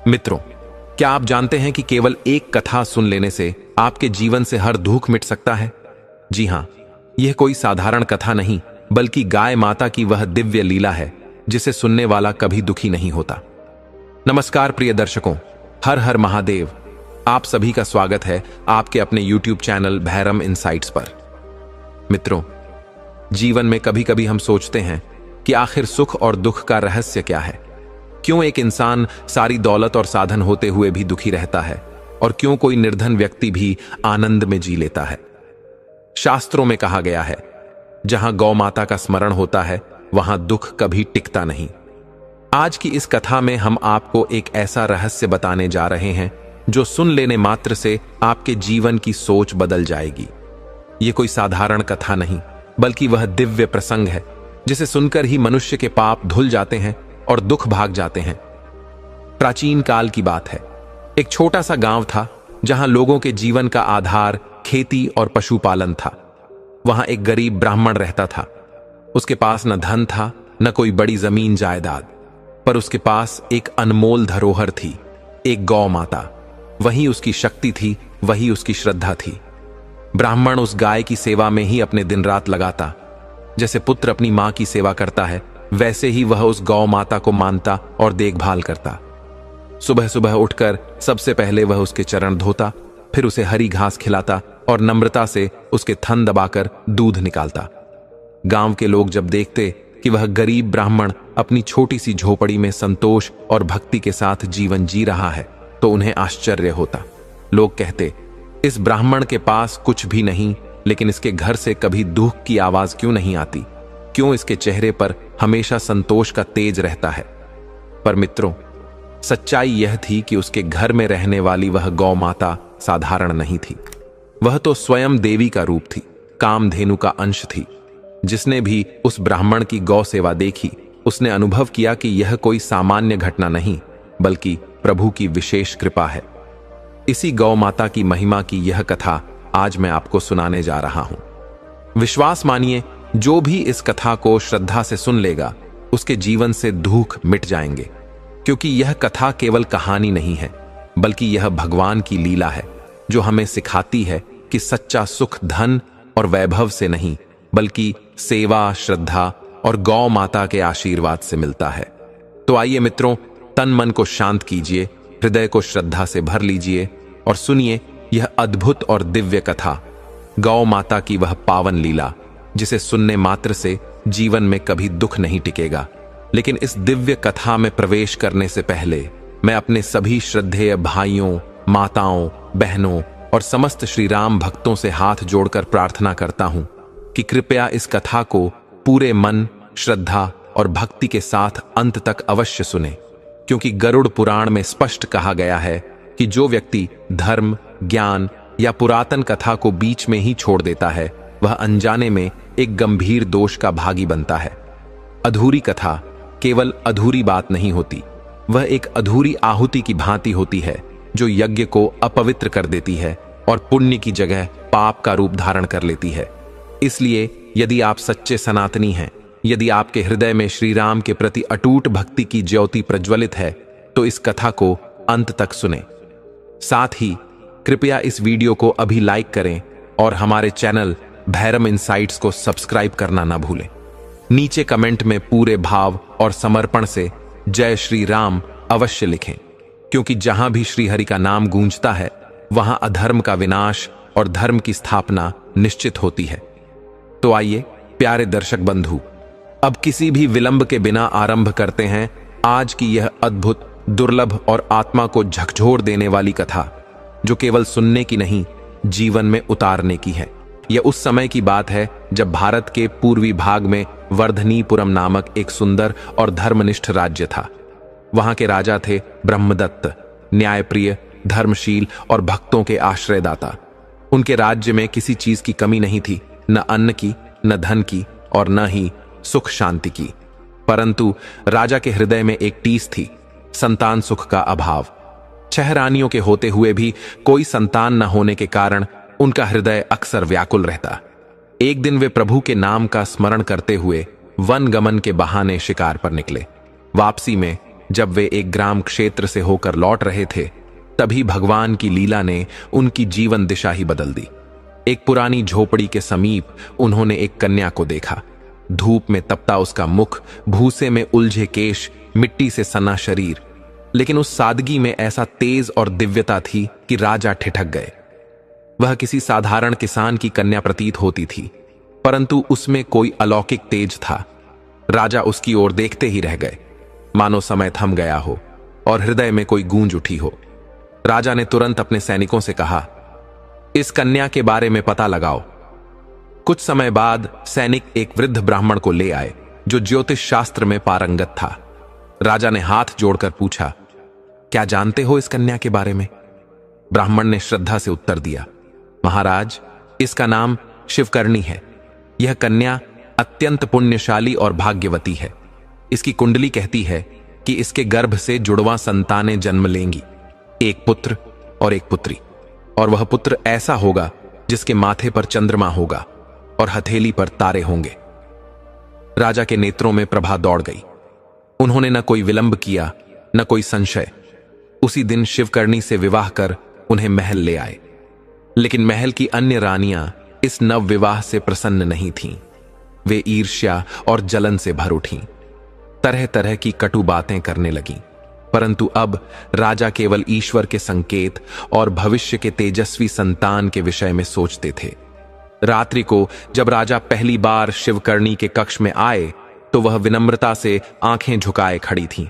मित्रों, क्या आप जानते हैं कि केवल एक कथा सुन लेने से आपके जीवन से हर दुख मिट सकता है? जी हां, यह कोई साधारण कथा नहीं, बल्कि गाय माता की वह दिव्य लीला है जिसे सुनने वाला कभी दुखी नहीं होता। नमस्कार प्रिय दर्शकों, हर हर महादेव। आप सभी का स्वागत है आपके अपने YouTube चैनल भैरम इनसाइट्स पर। मित्रों, जीवन में कभी कभी हम सोचते हैं कि आखिर सुख और दुख का रहस्य क्या है। क्यों एक इंसान सारी दौलत और साधन होते हुए भी दुखी रहता है, और क्यों कोई निर्धन व्यक्ति भी आनंद में जी लेता है। शास्त्रों में कहा गया है, जहां गौ माता का स्मरण होता है वहां दुख कभी टिकता नहीं। आज की इस कथा में हम आपको एक ऐसा रहस्य बताने जा रहे हैं जो सुन लेने मात्र से आपके जीवन की सोच बदल जाएगी। यह कोई साधारण कथा नहीं, बल्कि वह दिव्य प्रसंग है जिसे सुनकर ही मनुष्य के पाप धुल जाते हैं और दुख भाग जाते हैं। प्राचीन काल की बात है। एक छोटा सा गांव था जहां लोगों के जीवन का आधार खेती और पशुपालन था। वहां एक गरीब ब्राह्मण रहता था। उसके पास न धन था, न कोई बड़ी जमीन जायदाद, पर उसके पास एक अनमोल धरोहर थी, एक गौ माता। वही उसकी शक्ति थी, वही उसकी श्रद्धा थी। ब्राह्मण उस गाय की सेवा में ही अपने दिन रात लगाता। जैसे पुत्र अपनी मां की सेवा करता है, वैसे ही वह उस गौ माता को मानता और देखभाल करता। सुबह सुबह उठकर सबसे पहले वह उसके चरण धोता, फिर उसे हरी घास खिलाता और नम्रता से उसके थन दबाकर दूध निकालता। गांव के लोग जब देखते कि वह गरीब ब्राह्मण अपनी छोटी सी झोपड़ी में संतोष और भक्ति के साथ जीवन जी रहा है, तो उन्हें आश्चर्य होता। लोग कहते, इस ब्राह्मण के पास कुछ भी नहीं, लेकिन इसके घर से कभी दुख की आवाज क्यों नहीं आती? क्यों इसके चेहरे पर हमेशा संतोष का तेज रहता है? पर मित्रों, सच्चाई यह थी कि उसके घर में रहने वाली वह गौ माता साधारण नहीं थी। वह तो स्वयं देवी का रूप थी, कामधेनु का अंश थी। जिसने भी उस ब्राह्मण की गौ सेवा देखी, उसने अनुभव किया कि यह कोई सामान्य घटना नहीं, बल्कि प्रभु की विशेष कृपा है। इसी गौ माता की महिमा की यह कथा आज मैं आपको सुनाने जा रहा हूं। विश्वास मानिए, जो भी इस कथा को श्रद्धा से सुन लेगा, उसके जीवन से दुख मिट जाएंगे। क्योंकि यह कथा केवल कहानी नहीं है, बल्कि यह भगवान की लीला है, जो हमें सिखाती है कि सच्चा सुख धन और वैभव से नहीं, बल्कि सेवा, श्रद्धा और गौ माता के आशीर्वाद से मिलता है। तो आइए मित्रों, तन मन को शांत कीजिए, हृदय को श्रद्धा से भर लीजिए और सुनिए यह अद्भुत और दिव्य कथा, गौ माता की वह पावन लीला, जिसे सुनने मात्र से जीवन में कभी दुख नहीं टिकेगा। लेकिन इस दिव्य कथा में प्रवेश करने से पहले मैं अपने सभी श्रद्धेय भाइयों, माताओं, बहनों और समस्त श्री राम भक्तों से हाथ जोड़कर प्रार्थना करता हूं कि कृपया इस कथा को पूरे मन, श्रद्धा और भक्ति के साथ अंत तक अवश्य सुने। क्योंकि गरुड़ पुराण में स्पष्ट कहा गया है कि जो व्यक्ति धर्म, ज्ञान या पुरातन कथा को बीच में ही छोड़ देता है, वह अनजाने में एक गंभीर दोष का भागी बनता है। अधूरी कथा केवल अधूरी बात नहीं होती, वह एक अधूरी आहुति की भांति होती है, जो यज्ञ को अपवित्र कर देती है और पुण्य की जगह पाप का रूप धारण कर लेती है। इसलिए यदि आप सच्चे सनातनी हैं, यदि आपके हृदय में श्री राम के प्रति अटूट भक्ति की ज्योति प्रज्वलित है, तो इस कथा को अंत तक सुने। साथ ही कृपया इस वीडियो को अभी लाइक करें और हमारे चैनल भैरम इनसाइट्स को सब्सक्राइब करना ना भूलें। नीचे कमेंट में पूरे भाव और समर्पण से जय श्री राम अवश्य लिखें, क्योंकि जहां भी श्री हरि का नाम गूंजता है, वहां अधर्म का विनाश और धर्म की स्थापना निश्चित होती है। तो आइए प्यारे दर्शक बंधु, अब किसी भी विलंब के बिना आरंभ करते हैं आज की यह अद्भुत, दुर्लभ और आत्मा को झकझोर देने वाली कथा, जो केवल सुनने की नहीं, जीवन में उतारने की है। यह उस समय की बात है जब भारत के पूर्वी भाग में वर्धनीपुरम नामक एक सुंदर और धर्मनिष्ठ राज्य था। वहां के राजा थे ब्रह्मदत्त, न्यायप्रिय, धर्मशील और भक्तों के आश्रयदाता। उनके राज्य में किसी चीज की कमी नहीं थी, न अन्न की, न धन की और न ही सुख शांति की। परंतु राजा के हृदय में एक टीस थी, संतान सुख का अभाव। 6 रानियों के होते हुए भी कोई संतान न होने के कारण उनका हृदय अक्सर व्याकुल रहता। एक दिन वे प्रभु के नाम का स्मरण करते हुए वन गमन के बहाने शिकार पर निकले। वापसी में जब वे एक ग्राम क्षेत्र से होकर लौट रहे थे, तभी भगवान की लीला ने उनकी जीवन दिशा ही बदल दी। एक पुरानी झोपड़ी के समीप उन्होंने एक कन्या को देखा। धूप में तपता उसका मुख, भूसे में उलझे केश, मिट्टी से सना शरीर, लेकिन उस सादगी में ऐसा तेज और दिव्यता थी कि राजा ठिठक गए। वह किसी साधारण किसान की कन्या प्रतीत होती थी, परंतु उसमें कोई अलौकिक तेज था। राजा उसकी ओर देखते ही रह गए, मानो समय थम गया हो और हृदय में कोई गूंज उठी हो। राजा ने तुरंत अपने सैनिकों से कहा, इस कन्या के बारे में पता लगाओ। कुछ समय बाद सैनिक एक वृद्ध ब्राह्मण को ले आए जो ज्योतिष शास्त्र में पारंगत था। राजा ने हाथ जोड़कर पूछा, क्या जानते हो इस कन्या के बारे में? ब्राह्मण ने श्रद्धा से उत्तर दिया, महाराज, इसका नाम शिवकर्णी है। यह कन्या अत्यंत पुण्यशाली और भाग्यवती है। इसकी कुंडली कहती है कि इसके गर्भ से जुड़वा संतानें जन्म लेंगी, एक पुत्र और एक पुत्री, और वह पुत्र ऐसा होगा जिसके माथे पर चंद्रमा होगा और हथेली पर तारे होंगे। राजा के नेत्रों में प्रभा दौड़ गई। उन्होंने न कोई विलंब किया, न कोई संशय। उसी दिन शिवकर्णी से विवाह कर उन्हें महल ले आए। लेकिन महल की अन्य रानियां इस नव विवाह से प्रसन्न नहीं थीं। वे ईर्ष्या और जलन से भर उठीं, तरह तरह की कटु बातें करने लगीं। परंतु अब राजा केवल ईश्वर के संकेत और भविष्य के तेजस्वी संतान के विषय में सोचते थे। रात्रि को जब राजा पहली बार शिवकर्णी के कक्ष में आए तो वह विनम्रता से आंखें झुकाए खड़ी थीं।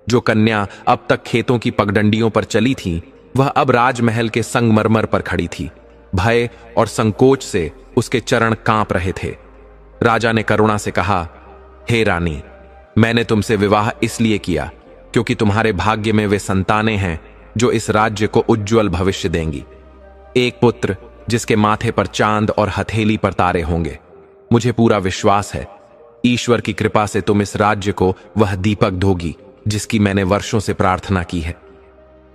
जो कन्या अब तक खेतों की पगडंडियों पर चली थी, वह अब राजमहल के संगमरमर पर खड़ी थी। भय और संकोच से उसके चरण कांप रहे थे। राजा ने करुणा से कहा, हे रानी, मैंने तुमसे विवाह इसलिए किया क्योंकि तुम्हारे भाग्य में वे संतानें हैं जो इस राज्य को उज्जवल भविष्य देंगी। एक पुत्र जिसके माथे पर चांद और हथेली पर तारे होंगे। मुझे पूरा विश्वास है, ईश्वर की कृपा से तुम इस राज्य को वह दीपक दोगी जिसकी मैंने वर्षों से प्रार्थना की है।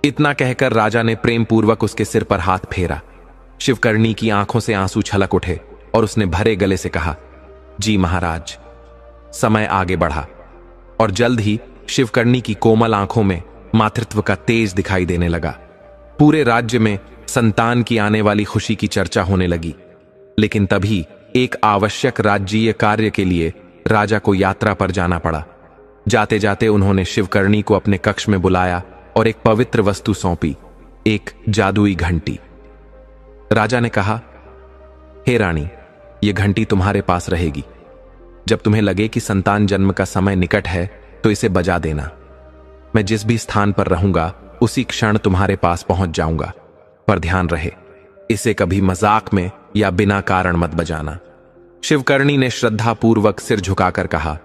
इतना कहकर राजा ने प्रेम पूर्वक उसके सिर पर हाथ फेरा। शिवकर्णी की आंखों से आंसू छलक उठे और उसने भरे गले से कहा, जी महाराज। समय आगे बढ़ा और जल्द ही शिवकर्णी की कोमल आंखों में मातृत्व का तेज दिखाई देने लगा। पूरे राज्य में संतान की आने वाली खुशी की चर्चा होने लगी। लेकिन तभी एक आवश्यक राज्यीय कार्य के लिए राजा को यात्रा पर जाना पड़ा। जाते जाते उन्होंने शिवकर्णी को अपने कक्ष में बुलाया और एक पवित्र वस्तु सौंपी, एक जादुई घंटी। राजा ने कहा, हे रानी, यह घंटी तुम्हारे पास रहेगी। जब तुम्हें लगे कि संतान जन्म का समय निकट है तो इसे बजा देना। मैं जिस भी स्थान पर रहूंगा उसी क्षण तुम्हारे पास पहुंच जाऊंगा, पर ध्यान रहे, इसे कभी मजाक में या बिना कारण मत बजाना। शिवकर्णी ने श्रद्धापूर्वक सिर झुकाकर कहा,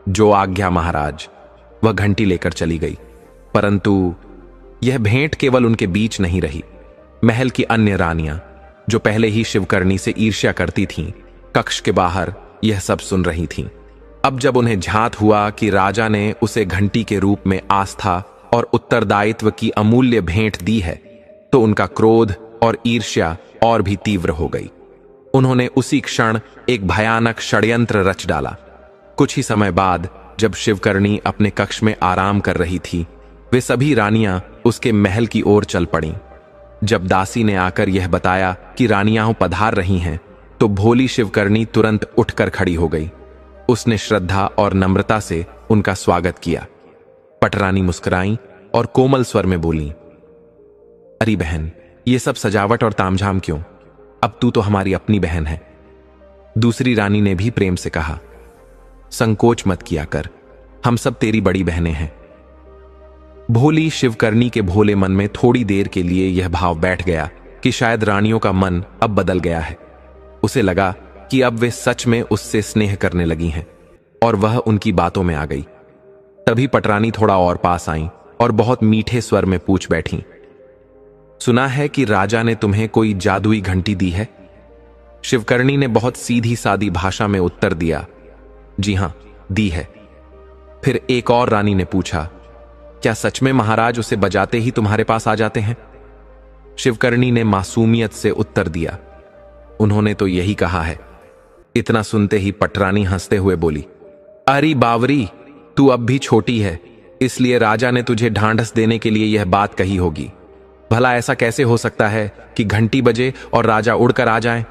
जो आज्ञा महाराज। वह घंटी लेकर चली गई। परंतु यह भेंट केवल उनके बीच नहीं रही। महल की अन्य रानियां जो पहले ही शिवकर्णी से ईर्ष्या करती थीं, कक्ष के बाहर यह सब सुन रही थीं। अब जब उन्हें झांत हुआ कि राजा ने उसे घंटी के रूप में आस्था और उत्तरदायित्व की अमूल्य भेंट दी है, तो उनका क्रोध और ईर्ष्या और भी तीव्र हो गई। उन्होंने उसी क्षण एक भयानक षड्यंत्र रच डाला। कुछ ही समय बाद जब शिवकर्णी अपने कक्ष में आराम कर रही थी, वे सभी रानियां उसके महल की ओर चल पड़ीं। जब दासी ने आकर यह बताया कि रानियां पधार रही हैं, तो भोली शिवकर्णी तुरंत उठकर खड़ी हो गई। उसने श्रद्धा और नम्रता से उनका स्वागत किया। पटरानी मुस्कुराईं और कोमल स्वर में बोली, अरे बहन, ये सब सजावट और तामझाम क्यों? अब तू तो हमारी अपनी बहन है। दूसरी रानी ने भी प्रेम से कहा, संकोच मत किया कर, हम सब तेरी बड़ी बहनें हैं। भोली शिवकर्णी के भोले मन में थोड़ी देर के लिए यह भाव बैठ गया कि शायद रानियों का मन अब बदल गया है। उसे लगा कि अब वे सच में उससे स्नेह करने लगी हैं और वह उनकी बातों में आ गई। तभी पटरानी थोड़ा और पास आईं और बहुत मीठे स्वर में पूछ बैठीं, सुना है कि राजा ने तुम्हें कोई जादुई घंटी दी है? शिवकर्णी ने बहुत सीधी सादी भाषा में उत्तर दिया, जी हां, दी है। फिर एक और रानी ने पूछा, क्या सच में महाराज उसे बजाते ही तुम्हारे पास आ जाते हैं? शिवकर्णी ने मासूमियत से उत्तर दिया, उन्होंने तो यही कहा है। इतना सुनते ही पटरानी हंसते हुए बोली, अरे बावरी, तू अब भी छोटी है, इसलिए राजा ने तुझे ढांढस देने के लिए यह बात कही होगी। भला ऐसा कैसे हो सकता है कि घंटी बजे और राजा उड़कर आ जाएं?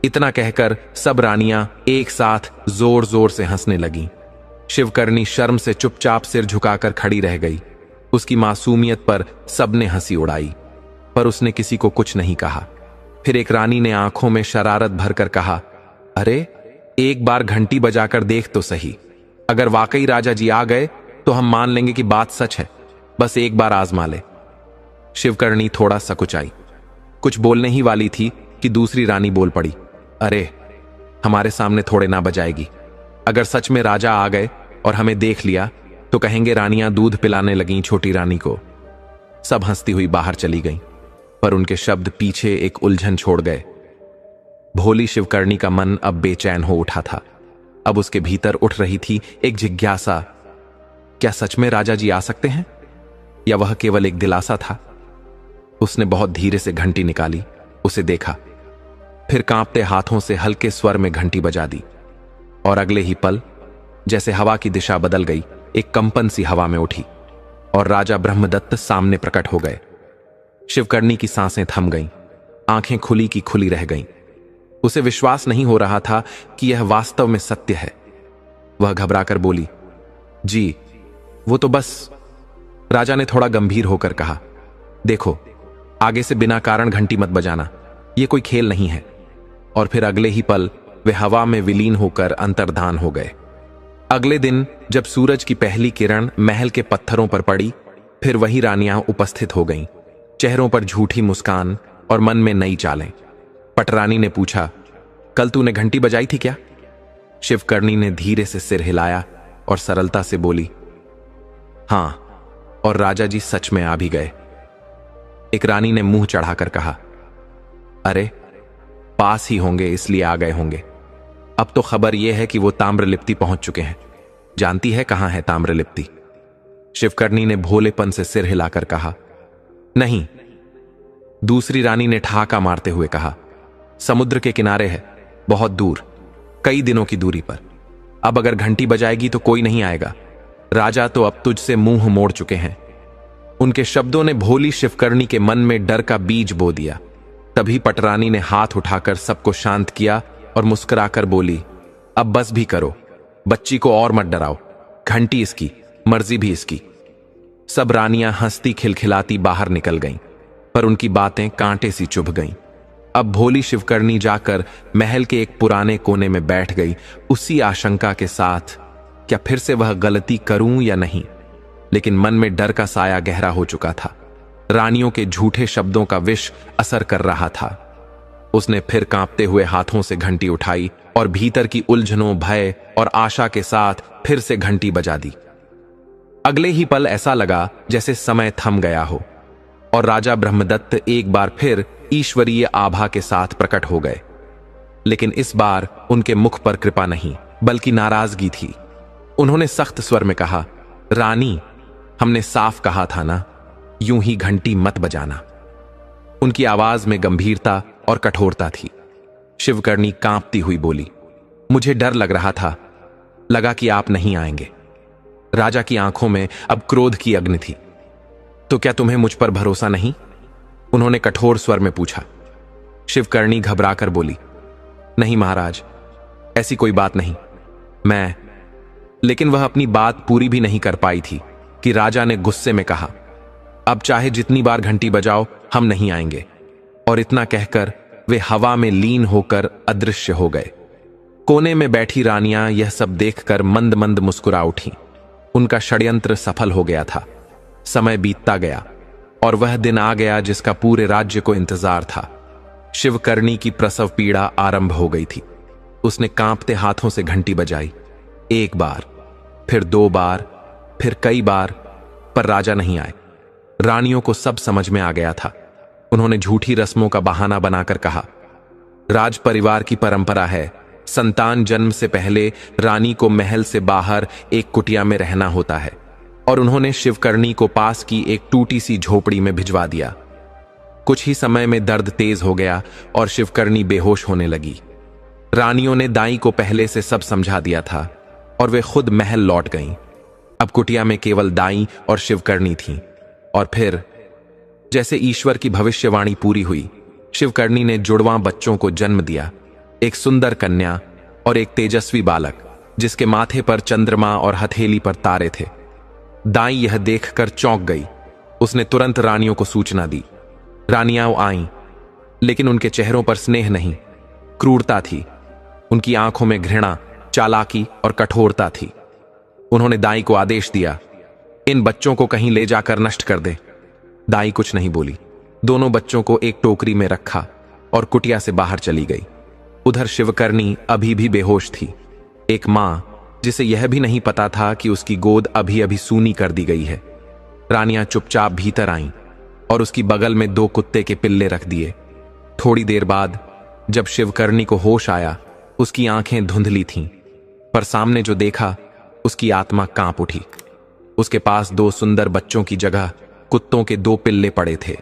इतना कहकर सब रानियां एक साथ जोर जोर से हंसने लगीं। शिवकर्णी शर्म से चुपचाप सिर झुकाकर खड़ी रह गई। उसकी मासूमियत पर सबने हंसी उड़ाई, पर उसने किसी को कुछ नहीं कहा। फिर एक रानी ने आंखों में शरारत भरकर कहा, अरे एक बार घंटी बजाकर देख तो सही। अगर वाकई राजा जी आ गए तो हम मान लेंगे कि बात सच है। बस एक बार आजमा ले। शिवकर्णी थोड़ा सकुचाई, कुछ बोलने ही वाली थी कि दूसरी रानी बोल पड़ी, अरे हमारे सामने थोड़े ना बजाएगी। अगर सच में राजा आ गए और हमें देख लिया तो कहेंगे रानियां दूध पिलाने लगीं छोटी रानी को। सब हंसती हुई बाहर चली गईं, पर उनके शब्द पीछे एक उलझन छोड़ गए। भोली शिवकर्णी का मन अब बेचैन हो उठा था। अब उसके भीतर उठ रही थी एक जिज्ञासा, क्या सच में राजा जी आ सकते हैं या वह केवल एक दिलासा था? उसने बहुत धीरे से घंटी निकाली, उसे देखा, फिर कांपते हाथों से हल्के स्वर में घंटी बजा दी। और अगले ही पल जैसे हवा की दिशा बदल गई, एक कंपन सी हवा में उठी और राजा ब्रह्मदत्त सामने प्रकट हो गए। शिवकर्णी की सांसें थम गईं, आंखें खुली की खुली रह गईं। उसे विश्वास नहीं हो रहा था कि यह वास्तव में सत्य है। वह घबराकर बोली, जी वो तो बस। राजा ने थोड़ा गंभीर होकर कहा, देखो आगे से बिना कारण घंटी मत बजाना, यह कोई खेल नहीं है। और फिर अगले ही पल वे हवा में विलीन होकर अंतर्धान हो गए। अगले दिन जब सूरज की पहली किरण महल के पत्थरों पर पड़ी, फिर वही रानियां उपस्थित हो गईं, चेहरों पर झूठी मुस्कान और मन में नई चालें। पटरानी ने पूछा, कल तूने घंटी बजाई थी क्या? शिवकर्णी ने धीरे से सिर हिलाया और सरलता से बोली, हां, और राजा जी सच में आ भी गए। एक रानी ने मुंह चढ़ाकर कहा, अरे पास ही होंगे इसलिए आ गए होंगे। अब तो खबर यह है कि वो ताम्रलिप्ति पहुंच चुके हैं। जानती है कहां है ताम्रलिप्ति? शिवकर्णी ने भोलेपन से सिर हिलाकर कहा, नहीं। दूसरी रानी ने ठहाका मारते हुए कहा, समुद्र के किनारे है, बहुत दूर, कई दिनों की दूरी पर। अब अगर घंटी बजाएगी तो कोई नहीं आएगा। राजा तो अब तुझसे मुंह मोड़ चुके हैं। उनके शब्दों ने भोली शिवकर्णी के मन में डर का बीज बो दिया। तभी पटरानी ने हाथ उठाकर सबको शांत किया और मुस्कुराकर बोली, अब बस भी करो, बच्ची को और मत डराओ। घंटी इसकी, मर्जी भी इसकी। सब रानियां हंसती खिलखिलाती बाहर निकल गईं, पर उनकी बातें कांटे सी चुभ गईं। अब भोली शिवकर्णी जाकर महल के एक पुराने कोने में बैठ गई, उसी आशंका के साथ, क्या फिर से वह गलती करूं या नहीं। लेकिन मन में डर का साया गहरा हो चुका था। रानियों के झूठे शब्दों का विष असर कर रहा था। उसने फिर कांपते हुए हाथों से घंटी उठाई और भीतर की उलझनों, भय और आशा के साथ फिर से घंटी बजा दी। अगले ही पल ऐसा लगा जैसे समय थम गया हो और राजा ब्रह्मदत्त एक बार फिर ईश्वरीय आभा के साथ प्रकट हो गए। लेकिन इस बार उनके मुख पर कृपा नहीं, बल्कि नाराजगी थी। उन्होंने सख्त स्वर में कहा, रानी, हमने साफ कहा था ना, यूं ही घंटी मत बजाना। उनकी आवाज में गंभीरता और कठोरता थी। शिवकर्णी कांपती हुई बोली, मुझे डर लग रहा था, लगा कि आप नहीं आएंगे। राजा की आंखों में अब क्रोध की अग्नि थी। तो क्या तुम्हें मुझ पर भरोसा नहीं? उन्होंने कठोर स्वर में पूछा। शिवकर्णी घबराकर बोली, नहीं महाराज, ऐसी कोई बात नहीं। मैं लेकिन वह अपनी बात पूरी भी नहीं कर पाई थी कि राजा ने गुस्से में कहा, अब चाहे जितनी बार घंटी बजाओ, हम नहीं आएंगे। और इतना कहकर वे हवा में लीन होकर अदृश्य हो गए। कोने में बैठी रानियां यह सब देखकर मंद मंद मुस्कुरा उठी। उनका षड्यंत्र सफल हो गया था। समय बीतता गया और वह दिन आ गया जिसका पूरे राज्य को इंतजार था। शिवकर्णी की प्रसव पीड़ा आरंभ हो गई थी। उसने कांपते हाथों से घंटी बजाई, एक बार, फिर 2 बार, फिर कई बार, पर राजा नहीं आए। रानियों को सब समझ में आ गया था। उन्होंने झूठी रस्मों का बहाना बनाकर कहा, राज परिवार की परंपरा है, संतान जन्म से पहले रानी को महल से बाहर एक कुटिया में रहना होता है। और उन्होंने शिवकर्णी को पास की एक टूटी सी झोपड़ी में भिजवा दिया। कुछ ही समय में दर्द तेज हो गया और शिवकर्णी बेहोश होने लगी। रानियों ने दाई को पहले से सब समझा दिया था और वे खुद महल लौट गईं। अब कुटिया में केवल दाई और शिवकर्णी थीं। और फिर जैसे ईश्वर की भविष्यवाणी पूरी हुई, शिवकर्णी ने जुड़वां बच्चों को जन्म दिया, एक सुंदर कन्या और एक तेजस्वी बालक जिसके माथे पर चंद्रमा और हथेली पर तारे थे। दाई यह देखकर चौंक गई। उसने तुरंत रानियों को सूचना दी। रानियां आईं, लेकिन उनके चेहरों पर स्नेह नहीं, क्रूरता थी। उनकी आंखों में घृणा, चालाकी और कठोरता थी। उन्होंने दाई को आदेश दिया, इन बच्चों को कहीं ले जाकर नष्ट कर दे। दाई कुछ नहीं बोली। दोनों बच्चों को एक टोकरी में रखा और कुटिया से बाहर चली गई। उधर शिवकर्णी अभी भी बेहोश थी। एक मां जिसे यह भी नहीं पता था कि उसकी गोद अभी अभी सूनी कर दी गई है। रानियां चुपचाप भीतर आईं और उसकी बगल में 2 कुत्ते के पिल्ले रख दिए। थोड़ी देर बाद जब शिवकर्णी को होश आया, उसकी आंखें धुंधली थीं, पर सामने जो देखा उसकी आत्मा कांप उठी। उसके पास 2 सुंदर बच्चों की जगह कुत्तों के 2 पिल्ले पड़े थे।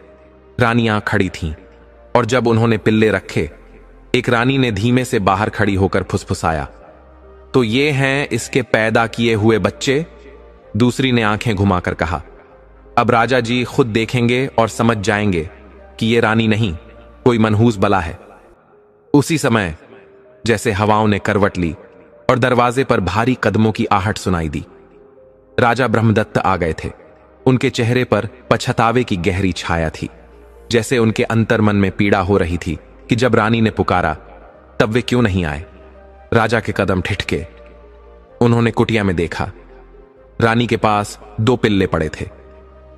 रानियां खड़ी थीं और जब उन्होंने पिल्ले रखे, एक रानी ने धीमे से बाहर खड़ी होकर फुसफुसाया, तो ये हैं इसके पैदा किए हुए बच्चे। दूसरी ने आंखें घुमाकर कहा, अब राजा जी खुद देखेंगे और समझ जाएंगे कि ये रानी नहीं, कोई मनहूस बला है। उसी समय जैसे हवाओं ने करवट ली और दरवाजे पर भारी कदमों की आहट सुनाई दी। राजा ब्रह्मदत्त आ गए थे। उनके चेहरे पर पछतावे की गहरी छाया थी, जैसे उनके अंतर्मन में पीड़ा हो रही थी कि जब रानी ने पुकारा तब वे क्यों नहीं आए। राजा के कदम ठिठके। उन्होंने कुटिया में देखा, रानी के पास 2 पिल्ले पड़े थे।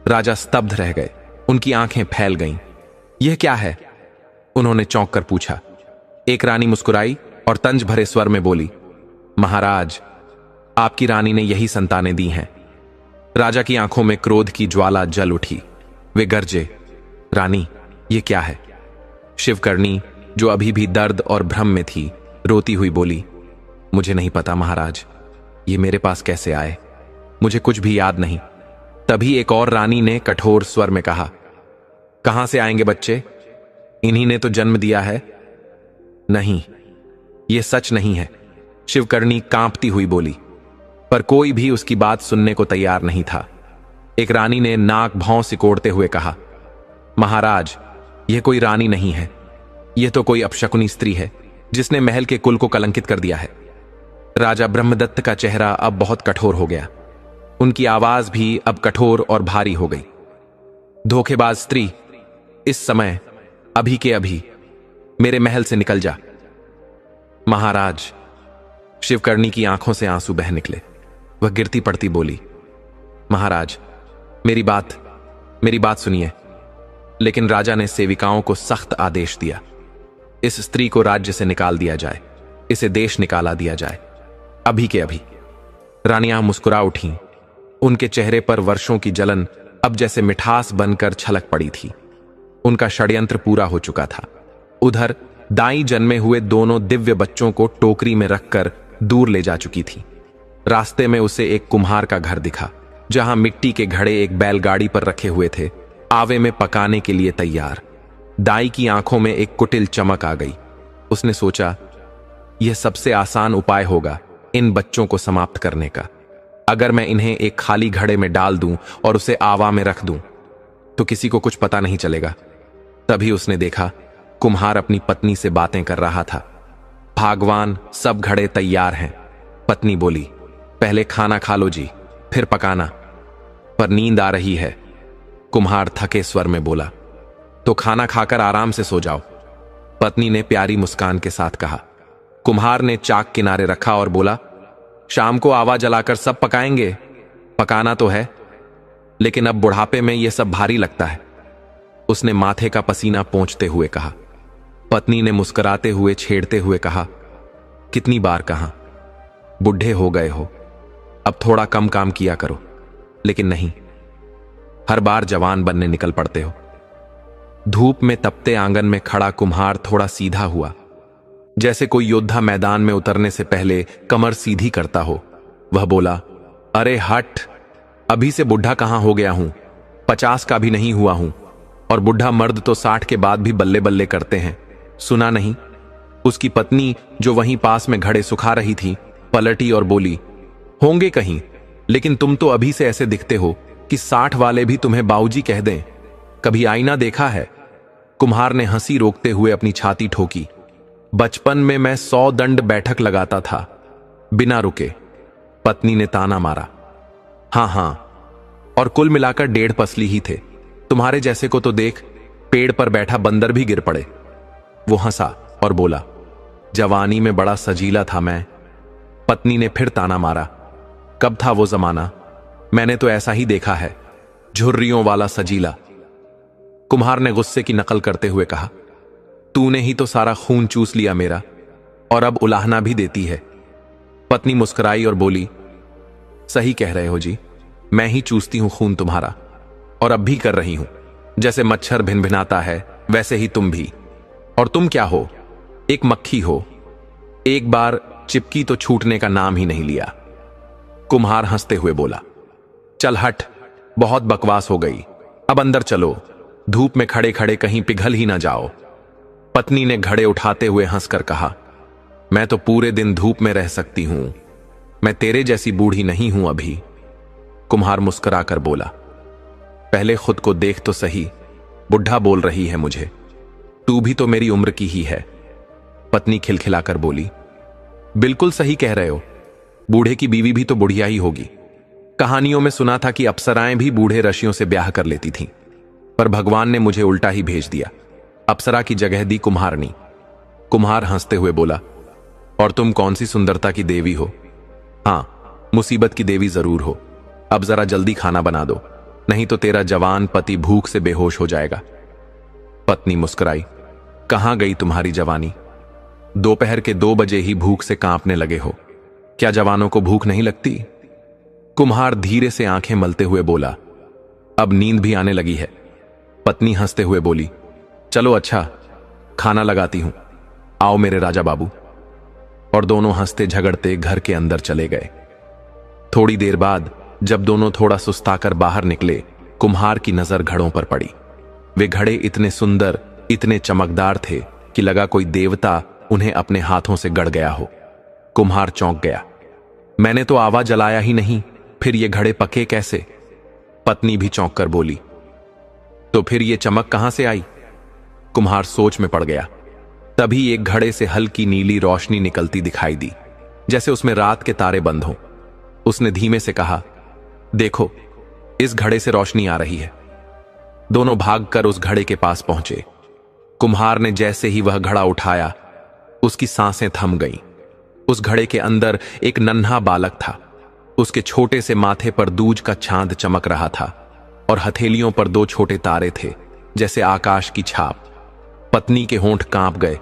राजा स्तब्ध रह गए, उनकी आंखें फैल गईं। यह क्या है? उन्होंने चौंक कर पूछा। एक रानी मुस्कुराई और तंज भरे स्वर में बोली, महाराज, आपकी रानी ने यही संतानें दी हैं। राजा की आंखों में क्रोध की ज्वाला जल उठी। वे गरजे, रानी, ये क्या है? शिवकर्णी, जो अभी भी दर्द और भ्रम में थी, रोती हुई बोली, मुझे नहीं पता महाराज, ये मेरे पास कैसे आए, मुझे कुछ भी याद नहीं। तभी एक और रानी ने कठोर स्वर में कहा, कहां से आएंगे बच्चे? इन्हीं ने तो जन्म दिया है। नहीं, यह सच नहीं है, शिवकर्णी कांपती हुई बोली। पर कोई भी उसकी बात सुनने को तैयार नहीं था। एक रानी ने नाक भौं सिकोड़ते हुए कहा, महाराज, यह कोई रानी नहीं है, यह तो कोई अपशकुनी स्त्री है जिसने महल के कुल को कलंकित कर दिया है। राजा ब्रह्मदत्त का चेहरा अब बहुत कठोर हो गया। उनकी आवाज भी अब कठोर और भारी हो गई। धोखेबाज स्त्री, इस समय अभी के अभी मेरे महल से निकल जा। महाराज, शिवकर्णी की आंखों से आंसू बह निकले। वह गिरती पड़ती बोली, महाराज, मेरी बात सुनिए। लेकिन राजा ने सेविकाओं को सख्त आदेश दिया, इस स्त्री को राज्य से निकाल दिया जाए, इसे देश निकाला दिया जाए, अभी के अभी। रानियां मुस्कुरा उठीं। उनके चेहरे पर वर्षों की जलन अब जैसे मिठास बनकर छलक पड़ी थी। उनका षड्यंत्र पूरा हो चुका था। उधर दाई जन्मे हुए 2 दिव्य बच्चों को टोकरी में रखकर दूर ले जा चुकी थी। रास्ते में उसे एक कुम्हार का घर दिखा, जहां मिट्टी के घड़े एक बैलगाड़ी पर रखे हुए थे, आवे में पकाने के लिए तैयार। दाई की आंखों में एक कुटिल चमक आ गई। उसने सोचा, यह सबसे आसान उपाय होगा इन बच्चों को समाप्त करने का। अगर मैं इन्हें एक खाली घड़े में डाल दूं और उसे आवा में रख दूं, तो किसी को कुछ पता नहीं चलेगा। तभी उसने देखा, कुम्हार अपनी पत्नी से बातें कर रहा था। भागवान, सब घड़े तैयार हैं। पत्नी बोली, पहले खाना खा लो जी, फिर पकाना। पर नींद आ रही है। कुम्हार थके स्वर में बोला, तो खाना खाकर आराम से सो जाओ। पत्नी ने प्यारी मुस्कान के साथ कहा। कुम्हार ने चाक किनारे रखा और बोला, शाम को आवा जलाकर सब पकाएंगे। पकाना तो है, लेकिन अब बुढ़ापे में यह सब भारी लगता है। उसने माथे का पसीना पोंछते हुए कहा। पत्नी ने मुस्कुराते हुए छेड़ते हुए कहा, कितनी बार कहा, बुढ़े हो गए हो, अब थोड़ा कम काम किया करो। लेकिन नहीं, हर बार जवान बनने निकल पड़ते हो। धूप में तपते आंगन में खड़ा कुम्हार थोड़ा सीधा हुआ, जैसे कोई योद्धा मैदान में उतरने से पहले कमर सीधी करता हो। वह बोला, अरे हट, अभी से बुढ़ा कहां हो गया हूं, 50 का भी नहीं हुआ हूं, और बुढ़ा मर्द तो 60 के बाद भी बल्ले बल्ले करते हैं, सुना नहीं? उसकी पत्नी, जो वहीं पास में घड़े सुखा रही थी, पलटी और बोली, होंगे कहीं, लेकिन तुम तो अभी से ऐसे दिखते हो कि 60 वाले भी तुम्हें बाऊजी कह दें। कभी आईना देखा है? कुम्हार ने हंसी रोकते हुए अपनी छाती ठोकी। बचपन में मैं 100 दंड बैठक लगाता था, बिना रुके। पत्नी ने ताना मारा। हाँ, और कुल मिलाकर 1.5 पसली ही थे। तुम्हारे जैसे को तो देख, पेड़ पर बैठा बंदर भी गिर पड़े। वो हंसा और बोला, जवानी में बड़ा सजीला था मैं। पत्नी ने फिर ताना मारा। कब था वो जमाना? मैंने तो ऐसा ही देखा है, झुर्रियों वाला सजीला। कुम्हार ने गुस्से की नकल करते हुए कहा, तूने ही तो सारा खून चूस लिया मेरा, और अब उलाहना भी देती है। पत्नी मुस्कुराई और बोली, सही कह रहे हो जी, मैं ही चूसती हूं खून तुम्हारा, और अब भी कर रही हूं। जैसे मच्छर भिन भिनाता है वैसे ही तुम भी। और तुम क्या हो? एक मक्खी हो। एक बार चिपकी तो छूटने का नाम ही नहीं लिया। कुम्हार हंसते हुए बोला, चल हट, बहुत बकवास हो गई, अब अंदर चलो, धूप में खड़े खड़े कहीं पिघल ही ना जाओ। पत्नी ने घड़े उठाते हुए हंसकर कहा, मैं तो पूरे दिन धूप में रह सकती हूं, मैं तेरे जैसी बूढ़ी नहीं हूं अभी। कुम्हार मुस्कुराकर बोला, पहले खुद को देख तो सही, बुढ़ा बोल रही है मुझे, तू भी तो मेरी उम्र की ही है। पत्नी खिलखिलाकर बोली, बिल्कुल सही कह रहे हो, बूढ़े की बीवी भी तो बुढ़िया ही होगी। कहानियों में सुना था कि अप्सराएं भी बूढ़े ऋषियों से ब्याह कर लेती थीं, पर भगवान ने मुझे उल्टा ही भेज दिया, अप्सरा की जगह दी कुम्हारनी। कुम्हार हंसते हुए बोला, और तुम कौन सी सुंदरता की देवी हो? हाँ, मुसीबत की देवी जरूर हो। अब जरा जल्दी खाना बना दो, नहीं तो तेरा जवान पति भूख से बेहोश हो जाएगा। पत्नी मुस्कुराई, कहां गई तुम्हारी जवानी? दोपहर के 2 बजे ही भूख से कांपने लगे हो, क्या जवानों को भूख नहीं लगती? कुम्हार धीरे से आंखें मलते हुए बोला, अब नींद भी आने लगी है। पत्नी हंसते हुए बोली, चलो अच्छा, खाना लगाती हूं, आओ मेरे राजा बाबू। और दोनों हंसते झगड़ते घर के अंदर चले गए। थोड़ी देर बाद जब दोनों थोड़ा सुस्ताकर बाहर निकले, कुम्हार की नजर घड़ों पर पड़ी। वे घड़े इतने सुंदर, इतने चमकदार थे कि लगा कोई देवता उन्हें अपने हाथों से गढ़ गया हो। कुम्हार चौंक गया, मैंने तो आवा जलाया ही नहीं, फिर ये घड़े पके कैसे? पत्नी भी चौंक कर बोली, तो फिर ये चमक कहां से आई? कुम्हार सोच में पड़ गया। तभी एक घड़े से हल्की नीली रोशनी निकलती दिखाई दी, जैसे उसमें रात के तारे बंद हों। उसने धीमे से कहा, देखो, इस घड़े से रोशनी आ रही है। दोनों भागकर उस घड़े के पास पहुंचे। कुम्हार ने जैसे ही वह घड़ा उठाया, उसकी सांसें थम गईं। उस घड़े के अंदर एक नन्हा बालक था। उसके छोटे से माथे पर दूज का चांद चमक रहा था, और हथेलियों पर 2 छोटे तारे थे, जैसे आकाश की छाप। पत्नी के होंठ कांप गए।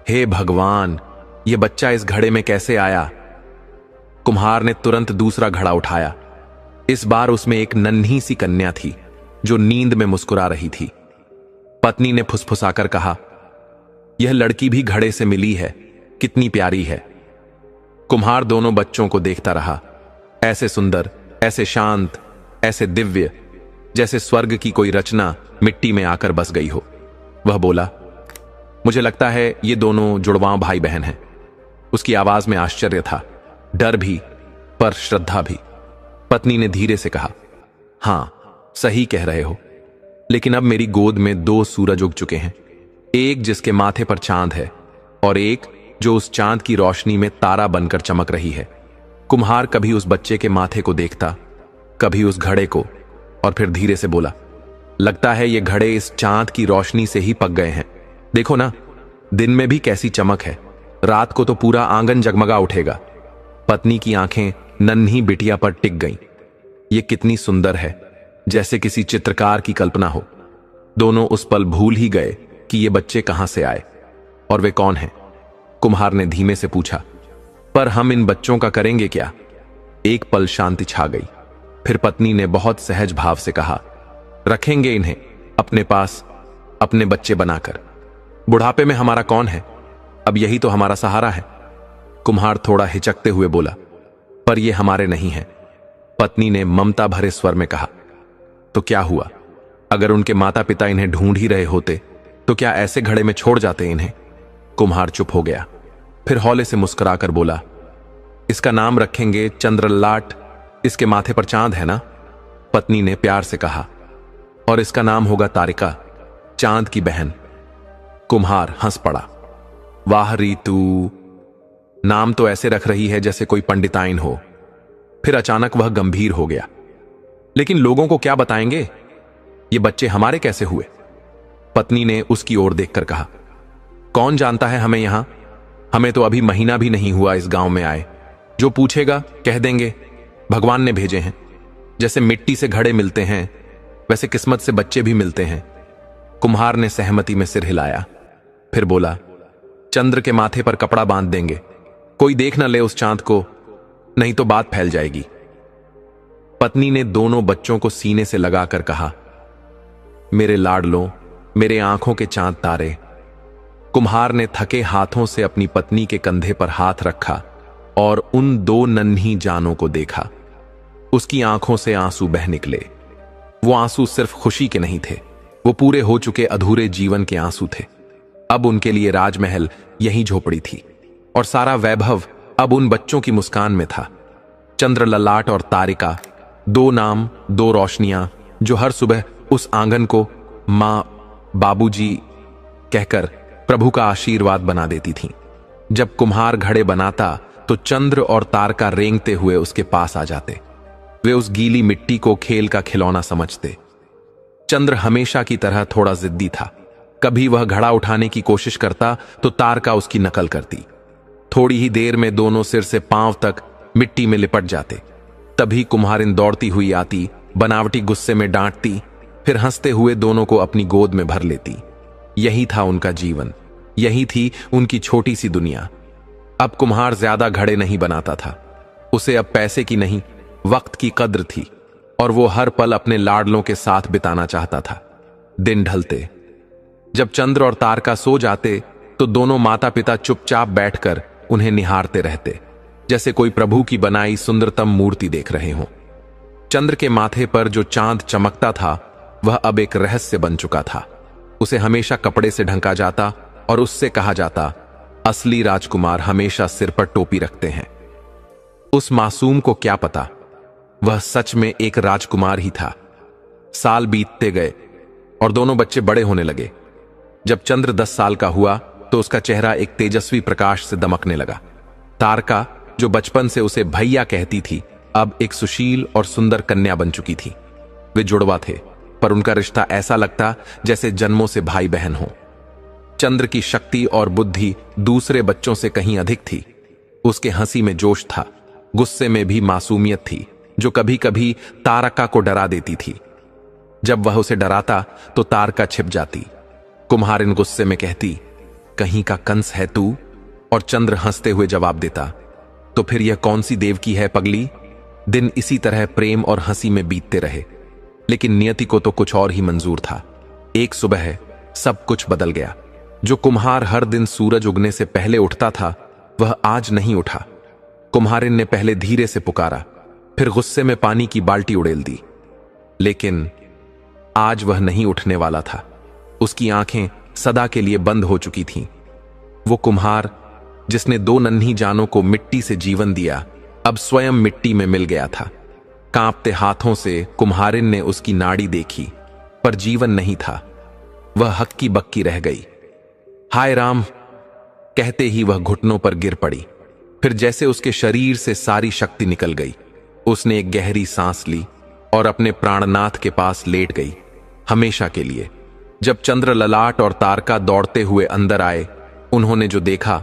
हे भगवान, यह बच्चा इस घड़े में कैसे आया? कुम्हार ने तुरंत दूसरा घड़ा उठाया। इस बार उसमें एक नन्ही सी कन्या थी, जो नींद में मुस्कुरा रही थी। पत्नी ने फुसफुसाकर कहा, यह लड़की भी घड़े से मिली है, कितनी प्यारी है। कुम्हार दोनों बच्चों को देखता रहा, ऐसे सुंदर, ऐसे शांत, ऐसे दिव्य, जैसे स्वर्ग की कोई रचना मिट्टी में आकर बस गई हो। वह बोला, मुझे लगता है ये दोनों जुड़वां भाई बहन हैं। उसकी आवाज में आश्चर्य था, डर भी, पर श्रद्धा भी। पत्नी ने धीरे से कहा, हां, सही कह रहे हो, लेकिन अब मेरी गोद में 2 सूरज उग चुके हैं, एक जिसके माथे पर चांद है, और एक जो उस चांद की रोशनी में तारा बनकर चमक रही है। कुम्हार कभी उस बच्चे के माथे को देखता, कभी उस घड़े को, और फिर धीरे से बोला, लगता है ये घड़े इस चांद की रोशनी से ही पक गए हैं। देखो ना, दिन में भी कैसी चमक है, रात को तो पूरा आंगन जगमगा उठेगा। पत्नी की आंखें नन्ही बिटिया पर टिक गईं। ये कितनी सुंदर है, जैसे किसी चित्रकार की कल्पना हो। दोनों उस पल भूल ही गए कि ये बच्चे कहां से आए और वे कौन हैं। कुम्हार ने धीमे से पूछा, पर हम इन बच्चों का करेंगे क्या? एक पल शांति छा गई। फिर पत्नी ने बहुत सहज भाव से कहा, रखेंगे इन्हें अपने पास, अपने बच्चे बनाकर। बुढ़ापे में हमारा कौन है, अब यही तो हमारा सहारा है। कुम्हार थोड़ा हिचकते हुए बोला, पर ये हमारे नहीं हैं। पत्नी ने ममता भरे स्वर में कहा, तो क्या हुआ? अगर उनके माता पिता इन्हें ढूंढ ही रहे होते तो क्या ऐसे घड़े में छोड़ जाते इन्हें? कुम्हार चुप हो गया, फिर हौले से मुस्कुराकर बोला, इसका नाम रखेंगे चंद्रललाट इसके माथे पर चांद है ना? पत्नी ने प्यार से कहा। और इसका नाम होगा तारिका, चांद की बहन। कुम्हार हंस पड़ा। वाह रीतू, नाम तो ऐसे रख रही है जैसे कोई पंडिताइन हो। फिर अचानक वह गंभीर हो गया। लेकिन लोगों को क्या बताएंगे? ये बच्चे हमारे कैसे हुए? पत्नी ने उसकी ओर देखकर कहा। कौन जानता है हमें यहां? हमें तो अभी महीना भी नहीं हुआ इस गांव में आए। जो पूछेगा कह देंगे भगवान ने भेजे हैं। जैसे मिट्टी से घड़े मिलते हैं, वैसे किस्मत से बच्चे भी मिलते हैं। कुम्हार ने सहमति में सिर हिलाया। फिर बोला, चंद्र के माथे पर कपड़ा बांध देंगे, कोई देख न ले उस चांद को, नहीं तो बात फैल जाएगी। पत्नी ने दोनों बच्चों को सीने से लगाकर कहा, मेरे लाडलों, मेरे आंखों के चांद तारे। कुम्हार ने थके हाथों से अपनी पत्नी के कंधे पर हाथ रखा और उन दो नन्ही जानों को देखा। उसकी आंखों से आंसू बह निकले। वो आंसू सिर्फ खुशी के नहीं थे, वो पूरे हो चुके अधूरे जीवन के आंसू थे। अब उनके लिए राजमहल यही झोपड़ी थी और सारा वैभव अब उन बच्चों की मुस्कान में था। चंद्र ललाट और तारिका, दो नाम, दो रोशनियां जो हर सुबह उस आंगन को मां, बाबूजी कहकर प्रभु का आशीर्वाद बना देती थीं। जब कुम्हार घड़े बनाता तो चंद्र और तारका रेंगते हुए उसके पास आ जाते। वे उस गीली मिट्टी को खेल का खिलौना समझते। चंद्र हमेशा की तरह थोड़ा जिद्दी था। कभी वह घड़ा उठाने की कोशिश करता तो तारका उसकी नकल करती। थोड़ी ही देर में दोनों सिर से पांव तक मिट्टी में लिपट जाते। तभी कुम्हारिन दौड़ती हुई आती, बनावटी गुस्से में डांटती, फिर हंसते हुए दोनों को अपनी गोद में भर लेती। यही था उनका जीवन, यही थी उनकी छोटी सी दुनिया। अब कुम्हार ज्यादा घड़े नहीं बनाता था। उसे अब पैसे की नहीं, वक्त की कद्र थी और वो हर पल अपने लाडलों के साथ बिताना चाहता था। दिन ढलते, जब चंद्र और तारका सो जाते तो दोनों माता पिता चुपचाप बैठकर उन्हें निहारते रहते, जैसे कोई प्रभु की बनाई सुंदरतम मूर्ति देख रहे हों। चंद्र के माथे पर जो चांद चमकता था वह अब एक रहस्य बन चुका था। उसे हमेशा कपड़े से ढंका जाता और उससे कहा जाता, असली राजकुमार हमेशा सिर पर टोपी रखते हैं। उस मासूम को क्या पता, वह सच में एक राजकुमार ही था। साल बीतते गए और दोनों बच्चे बड़े होने लगे। जब चंद्र 10 साल का हुआ तो उसका चेहरा एक तेजस्वी प्रकाश से दमकने लगा। तारका, जो बचपन से उसे भैया कहती थी, अब एक सुशील और सुंदर कन्या बन चुकी थी। वे जुड़वा थे, पर उनका रिश्ता ऐसा लगता जैसे जन्मों से भाई बहन हो। चंद्र की शक्ति और बुद्धि दूसरे बच्चों से कहीं अधिक थी। उसके हंसी में जोश था, गुस्से में भी मासूमियत थी, जो कभी कभी तारका को डरा देती थी। जब वह उसे डराता तो तारका छिप जाती। कुम्हारिन गुस्से में कहती, कहीं का कंस है तू? और चंद्र हंसते हुए जवाब देता, तो फिर यह कौन सी देवकी है पगली? दिन इसी तरह प्रेम और हंसी में बीतते रहे, लेकिन नियति को तो कुछ और ही मंजूर था। एक सुबह सब कुछ बदल गया। जो कुम्हार हर दिन सूरज उगने से पहले उठता था, वह आज नहीं उठा। कुम्हारिन ने पहले धीरे से पुकारा, फिर गुस्से में पानी की बाल्टी उड़ेल दी, लेकिन आज वह नहीं उठने वाला था। उसकी आंखें सदा के लिए बंद हो चुकी थीं। वो कुम्हार जिसने दो नन्ही जानों को मिट्टी से जीवन दिया, अब स्वयं मिट्टी में मिल गया था। कांपते हाथों से कुम्हारिन ने उसकी नाड़ी देखी, पर जीवन नहीं था। वह हक्की बक्की रह गई। हाय राम कहते ही वह घुटनों पर गिर पड़ी। फिर जैसे उसके शरीर से सारी शक्ति निकल गई। उसने एक गहरी सांस ली और अपने प्राणनाथ के पास लेट गई, हमेशा के लिए। जब चंद्र ललाट और तारका दौड़ते हुए अंदर आए, उन्होंने जो देखा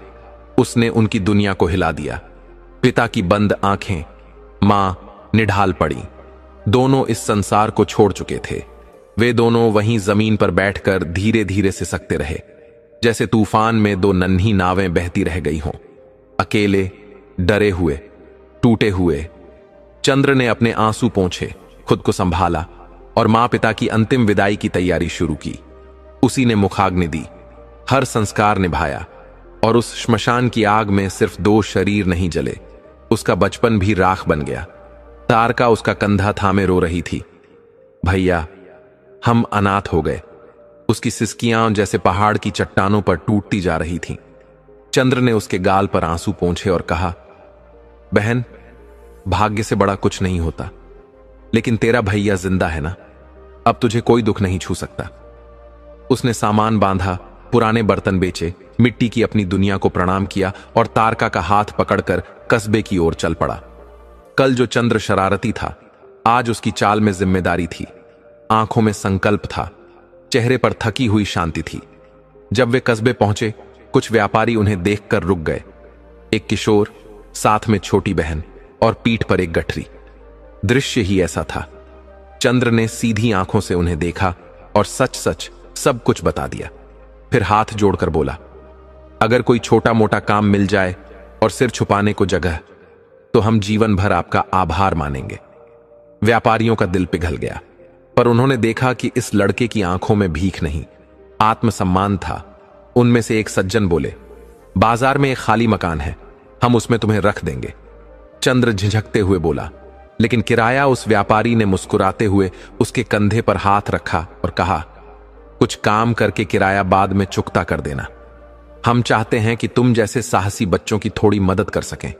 उसने उनकी दुनिया को हिला दिया। पिता की बंद आंखें, मां निढाल पड़ी। दोनों इस संसार को छोड़ चुके थे। वे दोनों वहीं जमीन पर बैठकर धीरे धीरे सिसकते रहे, जैसे तूफान में दो नन्ही नावें बहती रह गई हों, अकेले, डरे हुए, टूटे हुए। चंद्र ने अपने आंसू पोंछे, खुद को संभाला और मां पिता की अंतिम विदाई की तैयारी शुरू की। उसी ने मुखाग्नि दी, हर संस्कार निभाया, और उस श्मशान की आग में सिर्फ दो शरीर नहीं जले, उसका बचपन भी राख बन गया। तारका उसका कंधा थामे रो रही थी, भैया हम अनाथ हो गए। उसकी सिसकियां जैसे पहाड़ की चट्टानों पर टूटती जा रही थीं। चंद्र ने उसके गाल पर आंसू पोंछे और कहा, बहन भाग्य से बड़ा कुछ नहीं होता, लेकिन तेरा भैया जिंदा है ना, अब तुझे कोई दुख नहीं छू सकता। उसने सामान बांधा, पुराने बर्तन बेचे, मिट्टी की अपनी दुनिया को प्रणाम किया और तारका का हाथ पकड़कर कस्बे की ओर चल पड़ा। कल जो चंद्र शरारती था, आज उसकी चाल में जिम्मेदारी थी, आंखों में संकल्प था, चेहरे पर थकी हुई शांति थी। जब वे कस्बे पहुंचे, कुछ व्यापारी उन्हें देखकर रुक गए। एक किशोर, साथ में छोटी बहन और पीठ पर एक गठरी। दृश्य ही ऐसा था। चंद्र ने सीधी आंखों से उन्हें देखा और सच सच सब कुछ बता दिया। फिर हाथ जोड़कर बोला, अगर कोई छोटा मोटा काम मिल जाए और सिर छुपाने को जगह, तो हम जीवन भर आपका आभार मानेंगे। व्यापारियों का दिल पिघल गया, पर उन्होंने देखा कि इस लड़के की आंखों में भीख नहीं, आत्मसम्मान था। उनमें से एक सज्जन बोले, बाजार में एक खाली मकान है, हम उसमें तुम्हें रख देंगे। चंद्र झिझकते हुए बोला, लेकिन किराया। उस व्यापारी ने मुस्कुराते हुए उसके कंधे पर हाथ रखा और कहा, कुछ काम करके किराया बाद में चुकता कर देना। हम चाहते हैं कि तुम जैसे साहसी बच्चों की थोड़ी मदद कर सकें।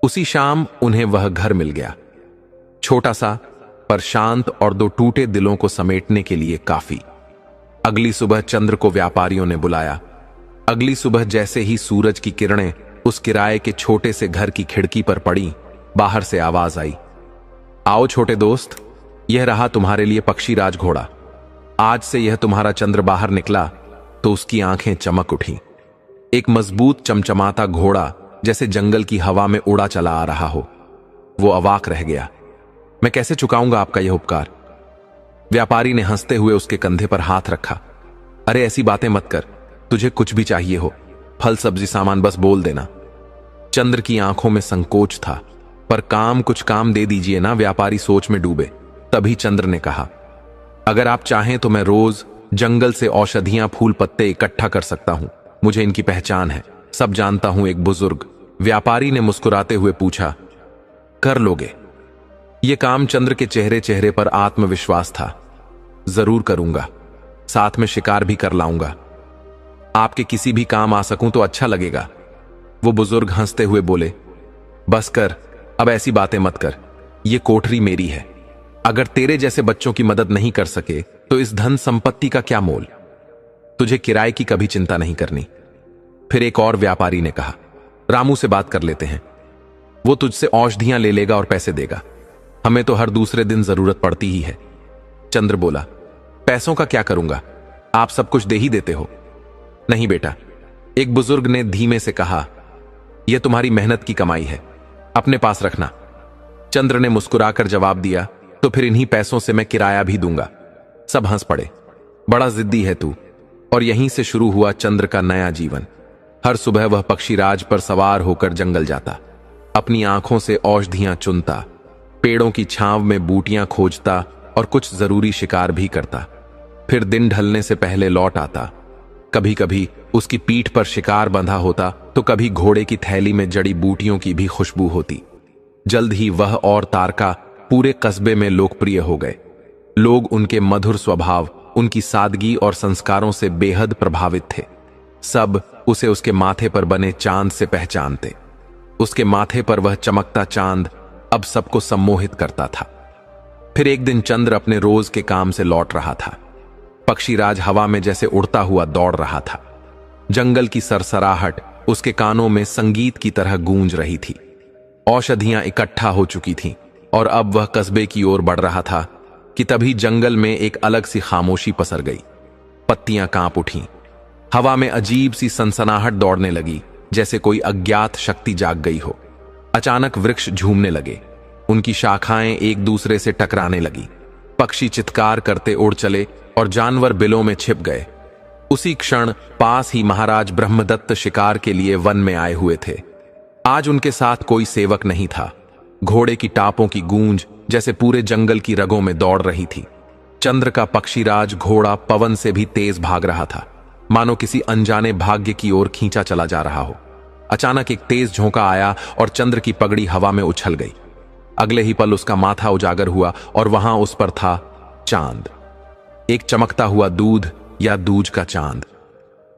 उसी शाम उन्हें वह घर मिल गया, छोटा सा पर शांत और दो टूटे दिलों को समेटने के लिए काफी। अगली सुबह चंद्र को व्यापारियों ने बुलाया। अगली सुबह जैसे ही सूरज की किरणें उस किराए के छोटे से घर की खिड़की पर पड़ी, बाहर से आवाज आई, आओ छोटे दोस्त, यह रहा तुम्हारे लिए पक्षीराज घोड़ा। आज से यह तुम्हारा चंद्र बाहर निकला तो उसकी आंखें चमक उठी। एक मजबूत चमचमाता घोड़ा जैसे जंगल की हवा में उड़ा चला आ रहा हो। वो अवाक रह गया। मैं कैसे चुकाऊंगा आपका यह उपकार? व्यापारी ने हंसते हुए उसके कंधे पर हाथ रखा। अरे ऐसी बातें मत कर, तुझे कुछ भी चाहिए हो, फल सब्जी सामान, बस बोल देना। चंद्र की आंखों में संकोच था, पर कुछ काम दे दीजिए ना। व्यापारी सोच में डूबे। तभी चंद्र ने कहा, अगर आप चाहें तो मैं रोज जंगल से औषधियां, फूल पत्ते इकट्ठा कर सकता हूं। मुझे इनकी पहचान है, सब जानता हूं। एक बुजुर्ग व्यापारी ने मुस्कुराते हुए पूछा, कर लोगे? यह काम चंद्र के चेहरे पर आत्मविश्वास था। जरूर करूंगा, साथ में शिकार भी कर लाऊंगा। आपके किसी भी काम आ सकूं तो अच्छा लगेगा। वो बुजुर्ग हंसते हुए बोले, बस कर, अब ऐसी बातें मत कर। यह कोठरी मेरी है। अगर तेरे जैसे बच्चों की मदद नहीं कर सके तो इस धन संपत्ति का क्या मोल? तुझे किराए की कभी चिंता नहीं करनी। फिर एक और व्यापारी ने कहा, रामू से बात कर लेते हैं, वो तुझसे औषधियां ले लेगा और पैसे देगा। हमें तो हर दूसरे दिन जरूरत पड़ती ही है। चंद्र बोला, पैसों का क्या करूंगा? आप सब कुछ दे ही देते हो। नहीं बेटा, एक बुजुर्ग ने धीमे से कहा, यह तुम्हारी मेहनत की कमाई है, अपने पास रखना। चंद्र ने मुस्कुराकर जवाब दिया, तो फिर इन्हीं पैसों से मैं किराया भी दूंगा। सब हंस पड़े। बड़ा जिद्दी है तू। और यहीं से शुरू हुआ चंद्र का नया जीवन। हर सुबह वह पक्षीराज पर सवार होकर जंगल जाता, अपनी आंखों से औषधियां चुनता, पेड़ों की छांव में बूटियां खोजता और कुछ जरूरी शिकार भी करता। फिर दिन ढलने से पहले लौट आता। कभी कभी उसकी पीठ पर शिकार बंधा होता, तो कभी घोड़े की थैली में जड़ी बूटियों की भी खुशबू होती। जल्द ही वह और तारका पूरे कस्बे में लोकप्रिय हो गए। लोग उनके मधुर स्वभाव, उनकी सादगी और संस्कारों से बेहद प्रभावित थे। सब उसे उसके माथे पर बने चांद से पहचानते। उसके माथे पर वह चमकता चांद अब सबको सम्मोहित करता था। फिर एक दिन चंद्र अपने रोज के काम से लौट रहा था। पक्षीराज हवा में जैसे उड़ता हुआ दौड़ रहा था। जंगल की सरसराहट उसके कानों में संगीत की तरह गूंज रही थी। औषधियां इकट्ठा हो चुकी थीं और अब वह कस्बे की ओर बढ़ रहा था कि तभी जंगल में एक अलग सी खामोशी पसर गई। पत्तियां कांप उठीं। हवा में अजीब सी सनसनाहट दौड़ने लगी, जैसे कोई अज्ञात शक्ति जाग गई हो। अचानक वृक्ष झूमने लगे, उनकी शाखाएं एक दूसरे से टकराने लगी। पक्षी चित्कार करते उड़ चले और जानवर बिलों में छिप गए। उसी क्षण पास ही महाराज ब्रह्मदत्त शिकार के लिए वन में आए हुए थे। आज उनके साथ कोई सेवक नहीं था। घोड़े की टापों की गूंज जैसे पूरे जंगल की रगों में दौड़ रही थी। चंद्र का पक्षीराज घोड़ा पवन से भी तेज भाग रहा था, मानो किसी अनजाने भाग्य की ओर खींचा चला जा रहा हो। अचानक एक तेज झोंका आया और चंद्र की पगड़ी हवा में उछल गई। अगले ही पल उसका माथा उजागर हुआ और वहां उस पर था चांद, एक चमकता हुआ दूध या दूज का चांद।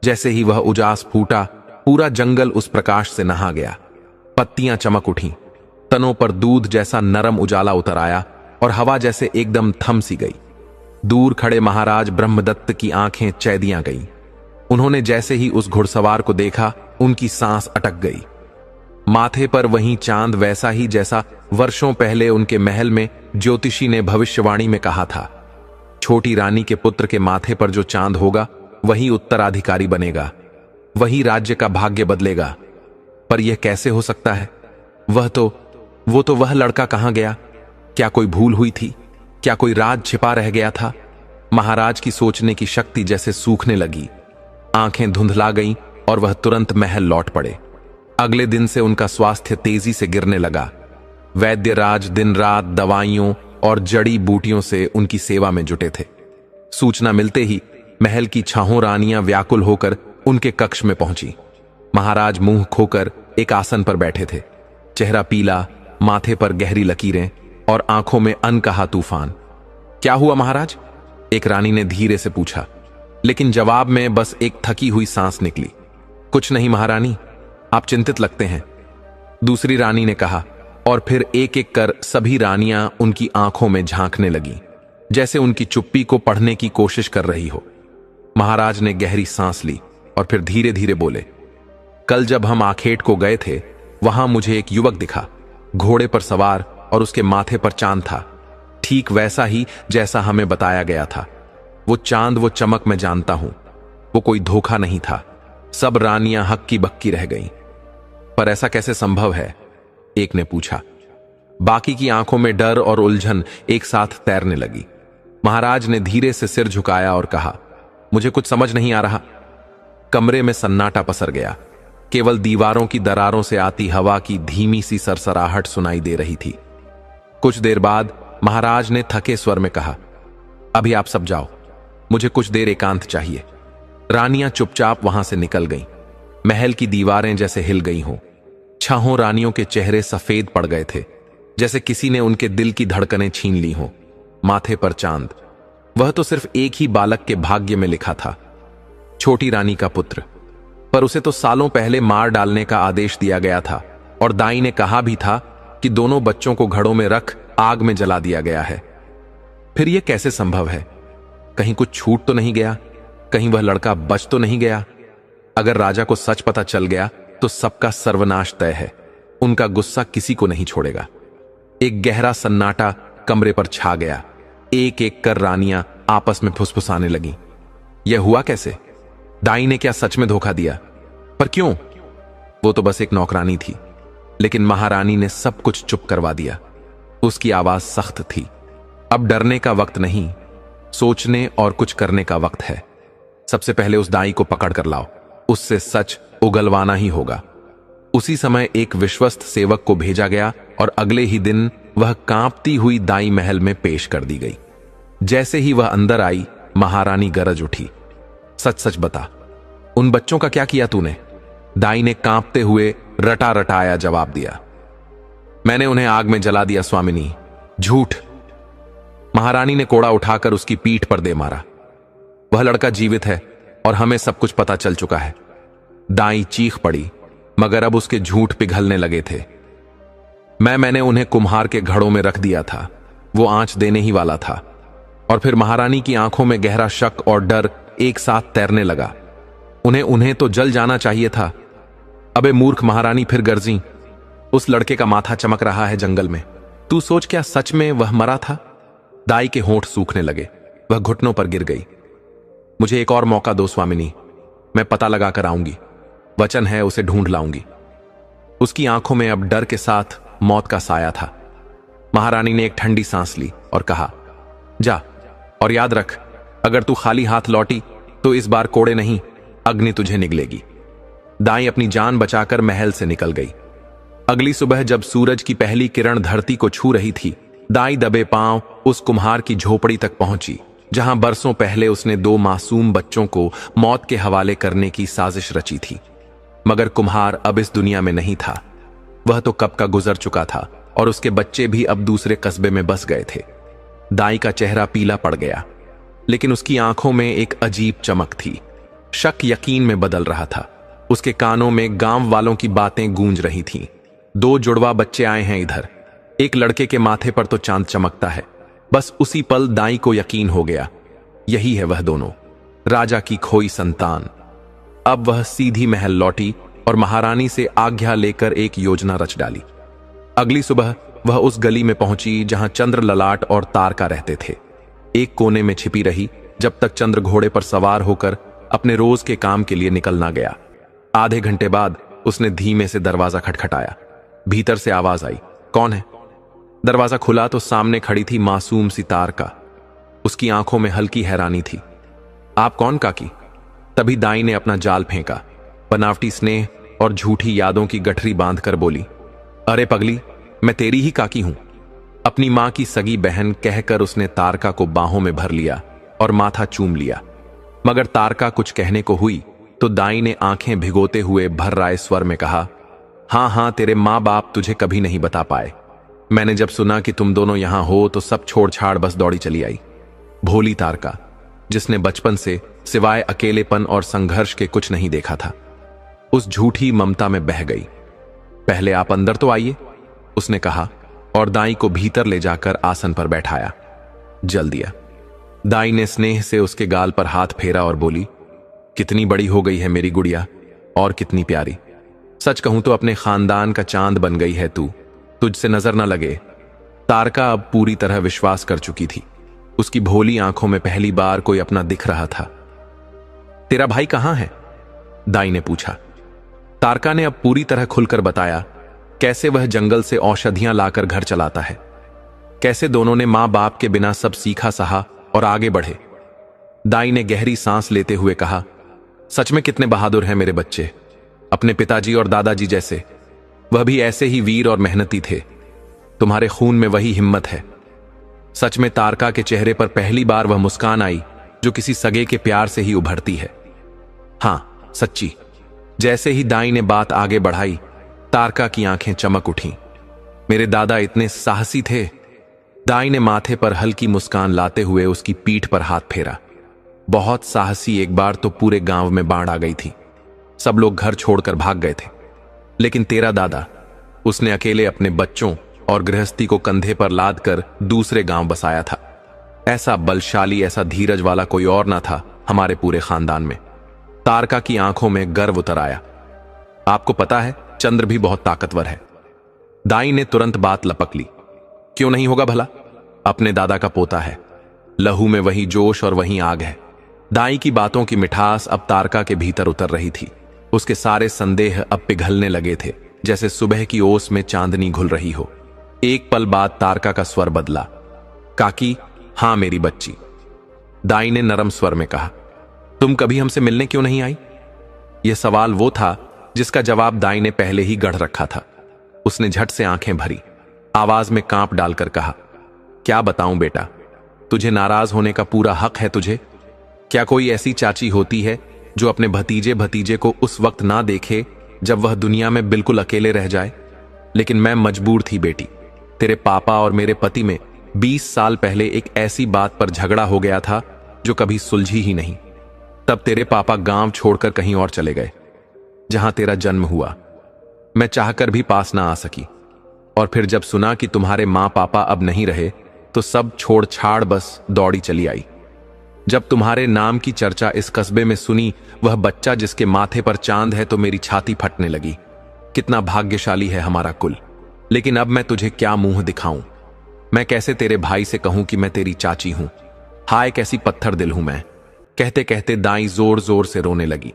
जैसे ही वह उजास फूटा, पूरा जंगल उस प्रकाश से नहा गया। पत्तियां चमक उठीं, तनों पर दूध जैसा नरम उजाला उतर आया और हवा जैसे एकदम थम सी गई। दूर खड़े महाराज ब्रह्मदत्त की आंखें चैदियां गईं। उन्होंने जैसे ही उस घुड़सवार को देखा, उनकी सांस अटक गई। माथे पर वही चांद वैसा ही जैसा वर्षों पहले उनके महल में ज्योतिषी ने भविष्यवाणी में कहा था। छोटी रानी के पुत्र के माथे पर जो चांद होगा वही उत्तराधिकारी बनेगा, वही राज्य का भाग्य बदलेगा। पर यह कैसे हो सकता है? वह लड़का कहां गया? क्या कोई भूल हुई थी? क्या कोई राज छिपा रह गया था? महाराज की सोचने की शक्ति जैसे सूखने लगी। आंखें धुंधला गईं और वह तुरंत महल लौट पड़े। अगले दिन से उनका स्वास्थ्य तेजी से गिरने लगा। वैद्यराज दिन रात दवाइयों और जड़ी बूटियों से उनकी सेवा में जुटे थे। सूचना मिलते ही महल की छहों रानियां व्याकुल होकर उनके कक्ष में पहुंची। महाराज मुंह खोकर एक आसन पर बैठे थे। चेहरा पीला, माथे पर गहरी लकीरें और आंखों में अनकहा तूफान। क्या हुआ महाराज? एक रानी ने धीरे से पूछा, लेकिन जवाब में बस एक थकी हुई सांस निकली। कुछ नहीं महारानी, आप चिंतित लगते हैं, दूसरी रानी ने कहा। और फिर एक एक कर सभी रानियां उनकी आंखों में झांकने लगीं, जैसे उनकी चुप्पी को पढ़ने की कोशिश कर रही हो। महाराज ने गहरी सांस ली और फिर धीरे धीरे बोले, कल जब हम आखेट को गए थे, वहां मुझे एक युवक दिखा, घोड़े पर सवार, और उसके माथे पर चांद था, ठीक वैसा ही जैसा हमें बताया गया था। वो चांद, वो चमक मैं जानता हूं, वो कोई धोखा नहीं था। सब रानियां हक्की बक्की रह गईं। पर ऐसा कैसे संभव है? एक ने पूछा। बाकी की आंखों में डर और उलझन एक साथ तैरने लगी। महाराज ने धीरे से सिर झुकाया और कहा, मुझे कुछ समझ नहीं आ रहा। कमरे में सन्नाटा पसर गया। केवल दीवारों की दरारों से आती हवा की धीमी सी सरसराहट सुनाई दे रही थी। कुछ देर बाद महाराज ने थके स्वर में कहा, अभी आप सब जाओ, मुझे कुछ देर एकांत चाहिए। रानियां चुपचाप वहां से निकल गईं। महल की दीवारें जैसे हिल गई हों। छहों रानियों के चेहरे सफेद पड़ गए थे, जैसे किसी ने उनके दिल की धड़कनें छीन ली हों। माथे पर चांद, वह तो सिर्फ एक ही बालक के भाग्य में लिखा था, छोटी रानी का पुत्र। पर उसे तो सालों पहले मार डालने का आदेश दिया गया था, और दाई ने कहा भी था कि दोनों बच्चों को घड़ों में रख आग में जला दिया गया है। फिर यह कैसे संभव है? कहीं कुछ छूट तो नहीं गया? कहीं वह लड़का बच तो नहीं गया? अगर राजा को सच पता चल गया तो सबका सर्वनाश तय है। उनका गुस्सा किसी को नहीं छोड़ेगा। एक गहरा सन्नाटा कमरे पर छा गया। एक एक कर रानियां आपस में फुसफुसाने लगीं। यह हुआ कैसे? दाई ने क्या सच में धोखा दिया? पर क्यों? वो तो बस एक नौकरानी थी, लेकिन महारानी ने सब कुछ चुप करवा दिया। उसकी आवाज सख्त थी। अब डरने का वक्त नहीं, सोचने और कुछ करने का वक्त है। सबसे पहले उस दाई को पकड़ कर लाओ, उससे सच उगलवाना ही होगा। उसी समय एक विश्वस्त सेवक को भेजा गया और अगले ही दिन वह कांपती हुई दाई महल में पेश कर दी गई। जैसे ही वह अंदर आई, महारानी गरज उठी, सच सच बता, उन बच्चों का क्या किया तूने? दाई ने कांपते हुए रटा रटाया जवाब दिया, मैंने उन्हें आग में जला दिया स्वामिनी। झूठ! महारानी ने कोड़ा उठाकर उसकी पीठ पर दे मारा। वह लड़का जीवित है और हमें सब कुछ पता चल चुका है। दाई चीख पड़ी, मगर अब उसके झूठ पिघलने लगे थे। मैंने उन्हें कुम्हार के घड़ों में रख दिया था, वो आंच देने ही वाला था। और फिर महारानी की आंखों में गहरा शक और डर एक साथ तैरने लगा। उन्हें तो जल जाना चाहिए था। अबे मूर्ख महारानी, फिर गर्जी, उस लड़के का माथा चमक रहा है जंगल में। तू सोच, क्या सच में वह मरा था? दाई के होंठ सूखने लगे। वह घुटनों पर गिर गई। मुझे एक और मौका दो स्वामिनी, मैं पता लगा कर आऊंगी। वचन है, उसे ढूंढ लाऊंगी। उसकी आंखों में अब डर के साथ मौत का साया था। महारानी ने एक ठंडी सांस ली और कहा, जा, और याद रख, अगर तू खाली हाथ लौटी तो इस बार कोड़े नहीं, अग्नि तुझे निगलेगी। दाई अपनी जान बचाकर महल से निकल गई। अगली सुबह जब सूरज की पहली किरण धरती को छू रही थी, दाई दबे पांव उस कुम्हार की झोपड़ी तक पहुंची, जहां बरसों पहले उसने 2 मासूम बच्चों को मौत के हवाले करने की साजिश रची थी। मगर कुम्हार अब इस दुनिया में नहीं था। वह तो कब का गुजर चुका था और उसके बच्चे भी अब दूसरे कस्बे में बस गए थे। दाई का चेहरा पीला पड़ गया, लेकिन उसकी आंखों में एक अजीब चमक थी। शक यकीन में बदल रहा था। उसके कानों में गांव वालों की बातें गूंज रही थीं। दो जुड़वा बच्चे आए हैं इधर। एक लड़के के माथे पर तो चांद चमकता है। बस उसी पल दाई को यकीन हो गया, यही है वह दोनों, राजा की खोई संतान। अब वह सीधी महल लौटी और महारानी से आज्ञा लेकर एक योजना रच डाली। अगली सुबह वह उस गली में पहुंची जहां चंद्र ललाट और तारका रहते थे। एक कोने में छिपी रही जब तक चंद्र घोड़े पर सवार होकर अपने रोज के काम के लिए निकल ना गया। आधे घंटे बाद उसने धीमे से दरवाजा खटखटाया। भीतर से आवाज आई, कौन है? दरवाजा खुला तो सामने खड़ी थी मासूम सी तारका। उसकी आंखों में हल्की हैरानी थी। आप कौन काकी? तभी दाई ने अपना जाल फेंका। बनावटी स्नेह और झूठी यादों की गठरी बांधकर बोली, अरे पगली, मैं तेरी ही काकी हूं। अपनी मां की सगी बहन कहकर उसने तारका को बाहों में भर लिया और माथा चूम लिया। मगर तारका कुछ कहने को हुई तो दाई ने आंखें भिगोते हुए भर्राए स्वर में कहा, हां हां, तेरे मां बाप तुझे कभी नहीं बता पाए। मैंने जब सुना कि तुम दोनों यहां हो तो सब छोड़ छाड़ बस दौड़ी चली आई। भोली तारका, जिसने बचपन से सिवाय अकेलेपन और संघर्ष के कुछ नहीं देखा था, उस झूठी ममता में बह गई। पहले आप अंदर तो आइए, उसने कहा और दाई को भीतर ले जाकर आसन पर बैठाया। जल दिया। दाई ने स्नेह से उसके गाल पर हाथ फेरा और बोली, कितनी बड़ी हो गई है मेरी गुड़िया, और कितनी प्यारी। सच कहूं तो अपने खानदान का चांद बन गई है तू, तुझसे नजर न लगे। तारका अब पूरी तरह विश्वास कर चुकी थी। उसकी भोली आंखों में पहली बार कोई अपना दिख रहा था। तेरा भाई कहां है? दाई ने पूछा। तारका ने अब पूरी तरह खुलकर बताया कैसे वह जंगल से औषधियां लाकर घर चलाता है, कैसे दोनों ने मां बाप के बिना सब सीखा सहा और आगे बढ़े। दाई ने गहरी सांस लेते हुए कहा, सच में कितने बहादुर हैं मेरे बच्चे, अपने पिताजी और दादाजी जैसे। वह भी ऐसे ही वीर और मेहनती थे। तुम्हारे खून में वही हिम्मत है। सच में तारका के चेहरे पर पहली बार वह मुस्कान आई जो किसी सगे के प्यार से ही उभरती है। हां, सच्ची। जैसे ही दाई ने बात आगे बढ़ाई, तारका की आंखें चमक उठीं। मेरे दादा इतने साहसी थे। दाई ने माथे पर हल्की मुस्कान लाते हुए उसकी पीठ पर हाथ फेरा। बहुत साहसी। एक बार तो पूरे गांव में बाढ़ आ गई थी। सब लोग घर छोड़कर भाग गए थे। लेकिन तेरा दादा, उसने अकेले अपने बच्चों और गृहस्थी को कंधे पर लाद कर दूसरे गांव बसाया था। ऐसा बलशाली, ऐसा धीरज वाला कोई और ना था हमारे पूरे खानदान में। तारका की आंखों में गर्व उतर आया। आपको पता है, चंद्र भी बहुत ताकतवर है। दाई ने तुरंत बात लपक ली। क्यों नहीं होगा भला? अपने दादा का पोता है। लहू में वही जोश और वही आग है। दाई की बातों की मिठास अब तारका के भीतर उतर रही थी। उसके सारे संदेह अब पिघलने लगे थे, जैसे सुबह की ओस में चांदनी घुल रही हो। एक पल बाद तारका का स्वर बदला। काकी, हां मेरी बच्ची। दाई ने नरम स्वर में कहा, तुम कभी हमसे मिलने क्यों नहीं आई? यह सवाल वो था जिसका जवाब दाई ने पहले ही गढ़ रखा था। उसने झट से आंखें भरी, आवाज में कांप डालकर कहा, क्या बताऊं बेटा, तुझे नाराज होने का पूरा हक है तुझे। क्या कोई ऐसी चाची होती है जो अपने भतीजे भतीजे को उस वक्त ना देखे जब वह दुनिया में बिल्कुल अकेले रह जाए? लेकिन मैं मजबूर थी बेटी। तेरे पापा और मेरे पति में 20 साल पहले एक ऐसी बात पर झगड़ा हो गया था जो कभी सुलझी ही नहीं। तब तेरे पापा गांव छोड़कर कहीं और चले गए, जहां तेरा जन्म हुआ। मैं चाहकर भी पास ना आ सकी। और फिर जब सुना कि तुम्हारे मां पापा अब नहीं रहे तो सब छोड़ छाड़ बस दौड़ी चली आई। जब तुम्हारे नाम की चर्चा इस कस्बे में सुनी, वह बच्चा जिसके माथे पर चांद है, तो मेरी छाती फटने लगी। कितना भाग्यशाली है हमारा कुल। लेकिन अब मैं तुझे क्या मुंह दिखाऊं? मैं कैसे तेरे भाई से कहूं कि मैं तेरी चाची हूं? हाय कैसी पत्थर दिल हूं मैं। कहते कहते दाई जोर जोर से रोने लगी।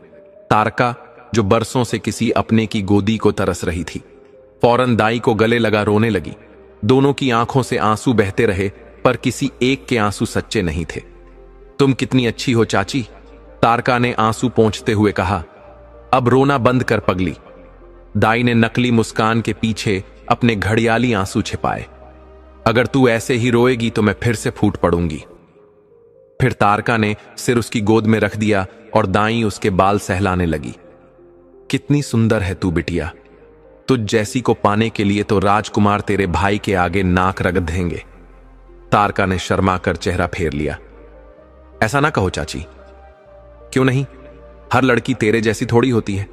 तारका, जो बरसों से किसी अपने की गोदी को तरस रही थी, फौरन दाई को गले लगा रोने लगी। दोनों की आंखों से आंसू बहते रहे, पर किसी एक के आंसू सच्चे नहीं थे। तुम कितनी अच्छी हो चाची, तारका ने आंसू पोंछते हुए कहा। अब रोना बंद कर पगली। दाई ने नकली मुस्कान के पीछे अपने घड़ियाली आंसू छिपाए। अगर तू ऐसे ही रोएगी तो मैं फिर से फूट पड़ूंगी। फिर तारका ने सिर उसकी गोद में रख दिया और दाई उसके बाल सहलाने लगी। कितनी सुंदर है तू बिटिया। तुझ जैसी को पाने के लिए तो राजकुमार तेरे भाई के आगे नाक रगड़ देंगे। तारका ने शर्मा कर चेहरा फेर लिया। ऐसा ना कहो चाची। क्यों नहीं? हर लड़की तेरे जैसी थोड़ी होती है।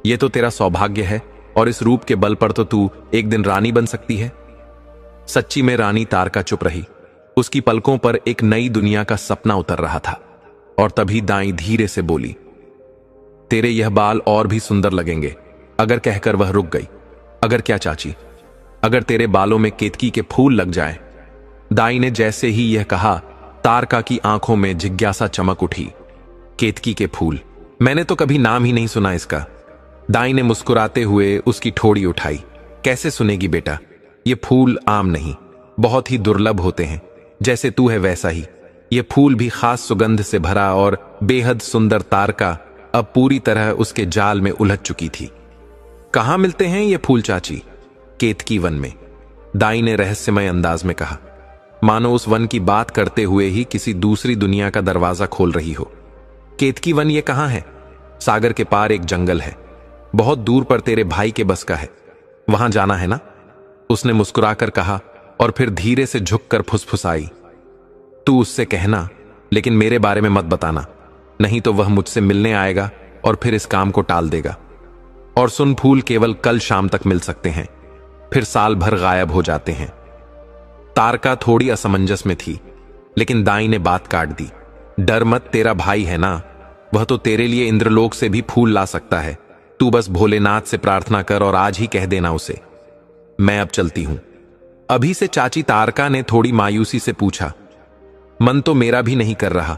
यह तो तेरा सौभाग्य है और इस रूप के बल पर तो तू एक दिन रानी बन सकती है। सच्ची में रानी तारका चुप रही। उसकी पलकों पर एक नई दुनिया का सपना उतर रहा था। और तभी दाई धीरे से बोली, तेरे यह बाल और भी सुंदर लगेंगे। अगर कहकर वह रुक गई। अगर क्या चाची? अगर तेरे बालों में केतकी के फूल लग जाए। दाई ने जैसे ही यह कहा, तारका की आंखों में जिज्ञासा चमक उठी। केतकी के फूल? मैंने तो कभी नाम ही नहीं सुना इसका। दाई ने मुस्कुराते हुए उसकी ठोड़ी उठाई। कैसे सुनेगी बेटा? ये फूल आम नहीं, बहुत ही दुर्लभ होते हैं। जैसे तू है वैसा ही। ये फूल भी खास सुगंध से भरा और बेहद सुंदर तारका अब पूरी तरह उसके जाल में उलझ चुकी थी। कहां मिलते हैं ये फूल चाची? केतकी वन में, दाई ने रहस्यमय अंदाज में कहा, मानो उस वन की बात करते हुए ही किसी दूसरी दुनिया का दरवाजा खोल रही हो। केतकी वन ये कहां है? सागर के पार एक जंगल है, बहुत दूर पर तेरे भाई के बस का है। वहां जाना है ना? उसने मुस्कुराकर कहा और फिर धीरे से झुककर फुसफुसाई, तू उससे कहना, लेकिन मेरे बारे में मत बताना, नहीं तो वह मुझसे मिलने आएगा और फिर इस काम को टाल देगा। और सुन, फूल केवल कल शाम तक मिल सकते हैं, फिर साल भर गायब हो जाते हैं। तारका थोड़ी असमंजस में थी, लेकिन दाई ने बात काट दी। डर मत, तेरा भाई है ना, वह तो तेरे लिए इंद्रलोक से भी फूल ला सकता है। तू बस भोलेनाथ से प्रार्थना कर और आज ही कह देना उसे। मैं अब चलती हूं। अभी से चाची? तारका ने थोड़ी मायूसी से पूछा। मन तो मेरा भी नहीं कर रहा,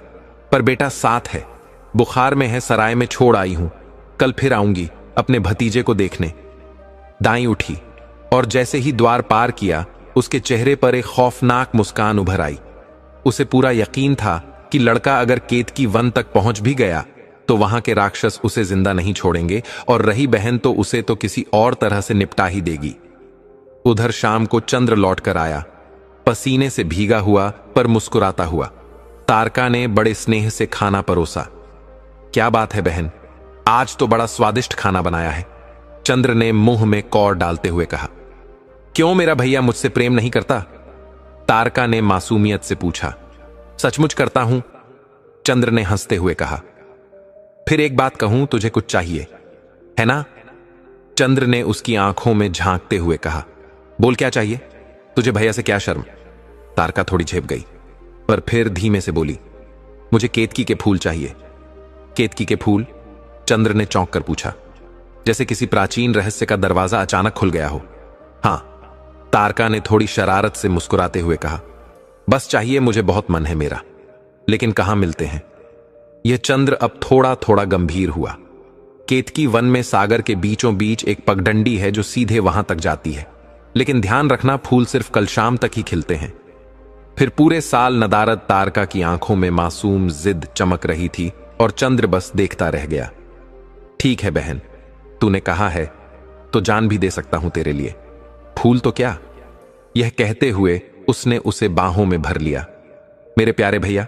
पर बेटा साथ है। बुखार में है, सराय में छोड़ आई हूं। कल फिर आऊंगी अपने भतीजे को देखने। दाई उठी और जैसे ही द्वार पार किया, उसके चेहरे पर एक खौफनाक मुस्कान उभर आई। उसे पूरा यकीन था कि लड़का अगर केतकी वन तक पहुंच भी गया तो वहां के राक्षस उसे जिंदा नहीं छोड़ेंगे, और रही बहन तो उसे तो किसी और तरह से निपटा ही देगी। उधर शाम को चंद्र लौट कर आया, पसीने से भीगा हुआ पर मुस्कुराता हुआ। तारका ने बड़े स्नेह से खाना परोसा। क्या बात है बहन, आज तो बड़ा स्वादिष्ट खाना बनाया है, चंद्र ने मुंह में कौर डालते हुए कहा। क्यों, मेरा भैया मुझसे प्रेम नहीं करता? तारका ने मासूमियत से पूछा। सचमुच करता हूं, चंद्र ने हंसते हुए कहा। फिर एक बात कहूं, तुझे कुछ चाहिए है ना? चंद्र ने उसकी आंखों में झांकते हुए कहा। बोल, क्या चाहिए? तुझे भैया से क्या शर्म? तारका थोड़ी झेप गई, पर फिर धीमे से बोली, मुझे केतकी के फूल चाहिए। केतकी के फूल? चंद्र ने चौंक कर पूछा, जैसे किसी प्राचीन रहस्य का दरवाजा अचानक खुल गया हो। हां, तारका ने थोड़ी शरारत से मुस्कुराते हुए कहा। बस चाहिए, मुझे बहुत मन है मेरा, लेकिन कहां मिलते हैं? यह चंद्र अब थोड़ा थोड़ा गंभीर हुआ। केतकी वन में सागर के बीचों बीच एक पगडंडी है जो सीधे वहां तक जाती है, लेकिन ध्यान रखना, फूल सिर्फ कल शाम तक ही खिलते हैं। फिर पूरे साल नदारद तारका की आंखों में मासूम जिद चमक रही थी और चंद्र बस देखता रह गया। ठीक है बहन, तूने कहा है तो जान भी दे सकता हूं तेरे लिए। फूल तो क्या? यह कहते हुए उसने उसे बाहों में भर लिया। मेरे प्यारे भैया।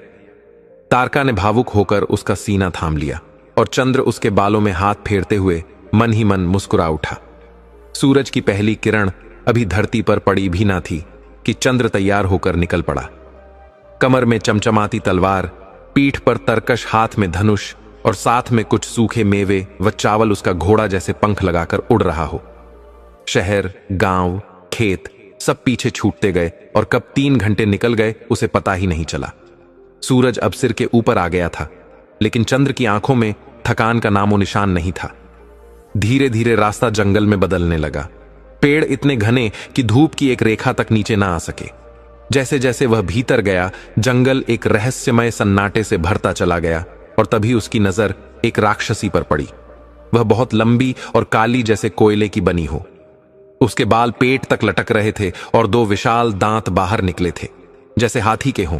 तारका ने भावुक होकर उसका सीना थाम लिया और चंद्र उसके बालों में हाथ फेरते हुए मन ही मन मुस्कुरा उठा। सूरज की पहली किरण अभी धरती पर पड़ी भी ना थी कि चंद्र तैयार होकर निकल पड़ा। कमर में चमचमाती तलवार, पीठ पर तरकश, हाथ में धनुष और साथ में कुछ सूखे मेवे व चावल उसका घोड़ा जैसे पंख लगाकर उड़ रहा हो। शहर, गांव, खेत सब पीछे छूटते गए और कब 3 घंटे निकल गए उसे पता ही नहीं चला। सूरज अब सिर के ऊपर आ गया था, लेकिन चंद्र की आंखों में थकान का नामो निशान नहीं था। धीरे धीरे रास्ता जंगल में बदलने लगा। पेड़ इतने घने कि धूप की एक रेखा तक नीचे ना आ सके। जैसे जैसे वह भीतर गया, जंगल एक रहस्यमय सन्नाटे से भरता चला गया और तभी उसकी नजर एक राक्षसी पर पड़ी। वह बहुत लंबी और काली, जैसे कोयले की बनी हो। उसके बाल पेट तक लटक रहे थे और 2 विशाल दांत बाहर निकले थे, जैसे हाथी के हों।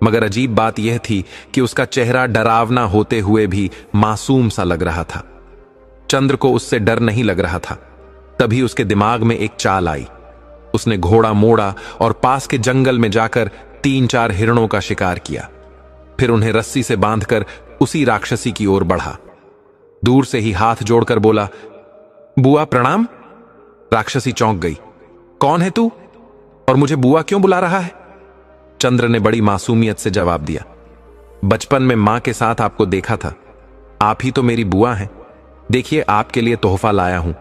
मगर अजीब बात यह थी कि उसका चेहरा डरावना होते हुए भी मासूम सा लग रहा था। चंद्र को उससे डर नहीं लग रहा था। तभी उसके दिमाग में एक चाल आई। उसने घोड़ा मोड़ा और पास के जंगल में जाकर 3-4 हिरणों का शिकार किया। फिर उन्हें रस्सी से बांधकर उसी राक्षसी की ओर बढ़ा। दूर से ही हाथ जोड़कर बोला, बुआ प्रणाम। राक्षसी चौंक गई। कौन है तू और मुझे बुआ क्यों बुला रहा है? चंद्र ने बड़ी मासूमियत से जवाब दिया, बचपन में मां के साथ आपको देखा था, आप ही तो मेरी बुआ हैं। देखिए, आपके लिए तोहफा लाया हूं।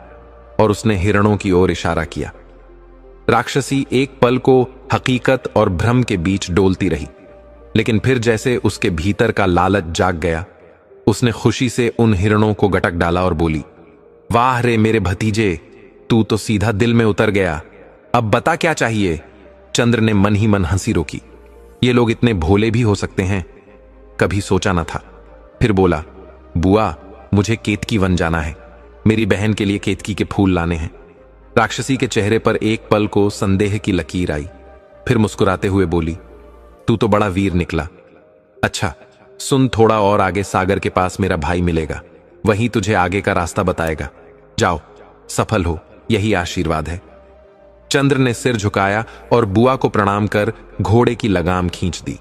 और उसने हिरणों की ओर इशारा किया। राक्षसी एक पल को हकीकत और भ्रम के बीच डोलती रही, लेकिन फिर जैसे उसके भीतर का लालच जाग गया, उसने खुशी से उन हिरणों को गटक डाला और बोली, वाह रे मेरे भतीजे, तू तो सीधा दिल में उतर गया। अब बता क्या चाहिए। चंद्र ने मन ही मन हंसी रोकी। ये लोग इतने भोले भी हो सकते हैं, कभी सोचा न था। फिर बोला, बुआ, मुझे केतकी वन जाना है, मेरी बहन के लिए केतकी के फूल लाने हैं। राक्षसी के चेहरे पर एक पल को संदेह की लकीर आई, फिर मुस्कुराते हुए बोली, तू तो बड़ा वीर निकला। अच्छा सुन, थोड़ा और आगे सागर के पास मेरा भाई मिलेगा, वहीं तुझे आगे का रास्ता बताएगा। जाओ, सफल हो, यही आशीर्वाद है। चंद्र ने सिर झुकाया और बुआ को प्रणाम कर घोड़े की लगाम खींच दी।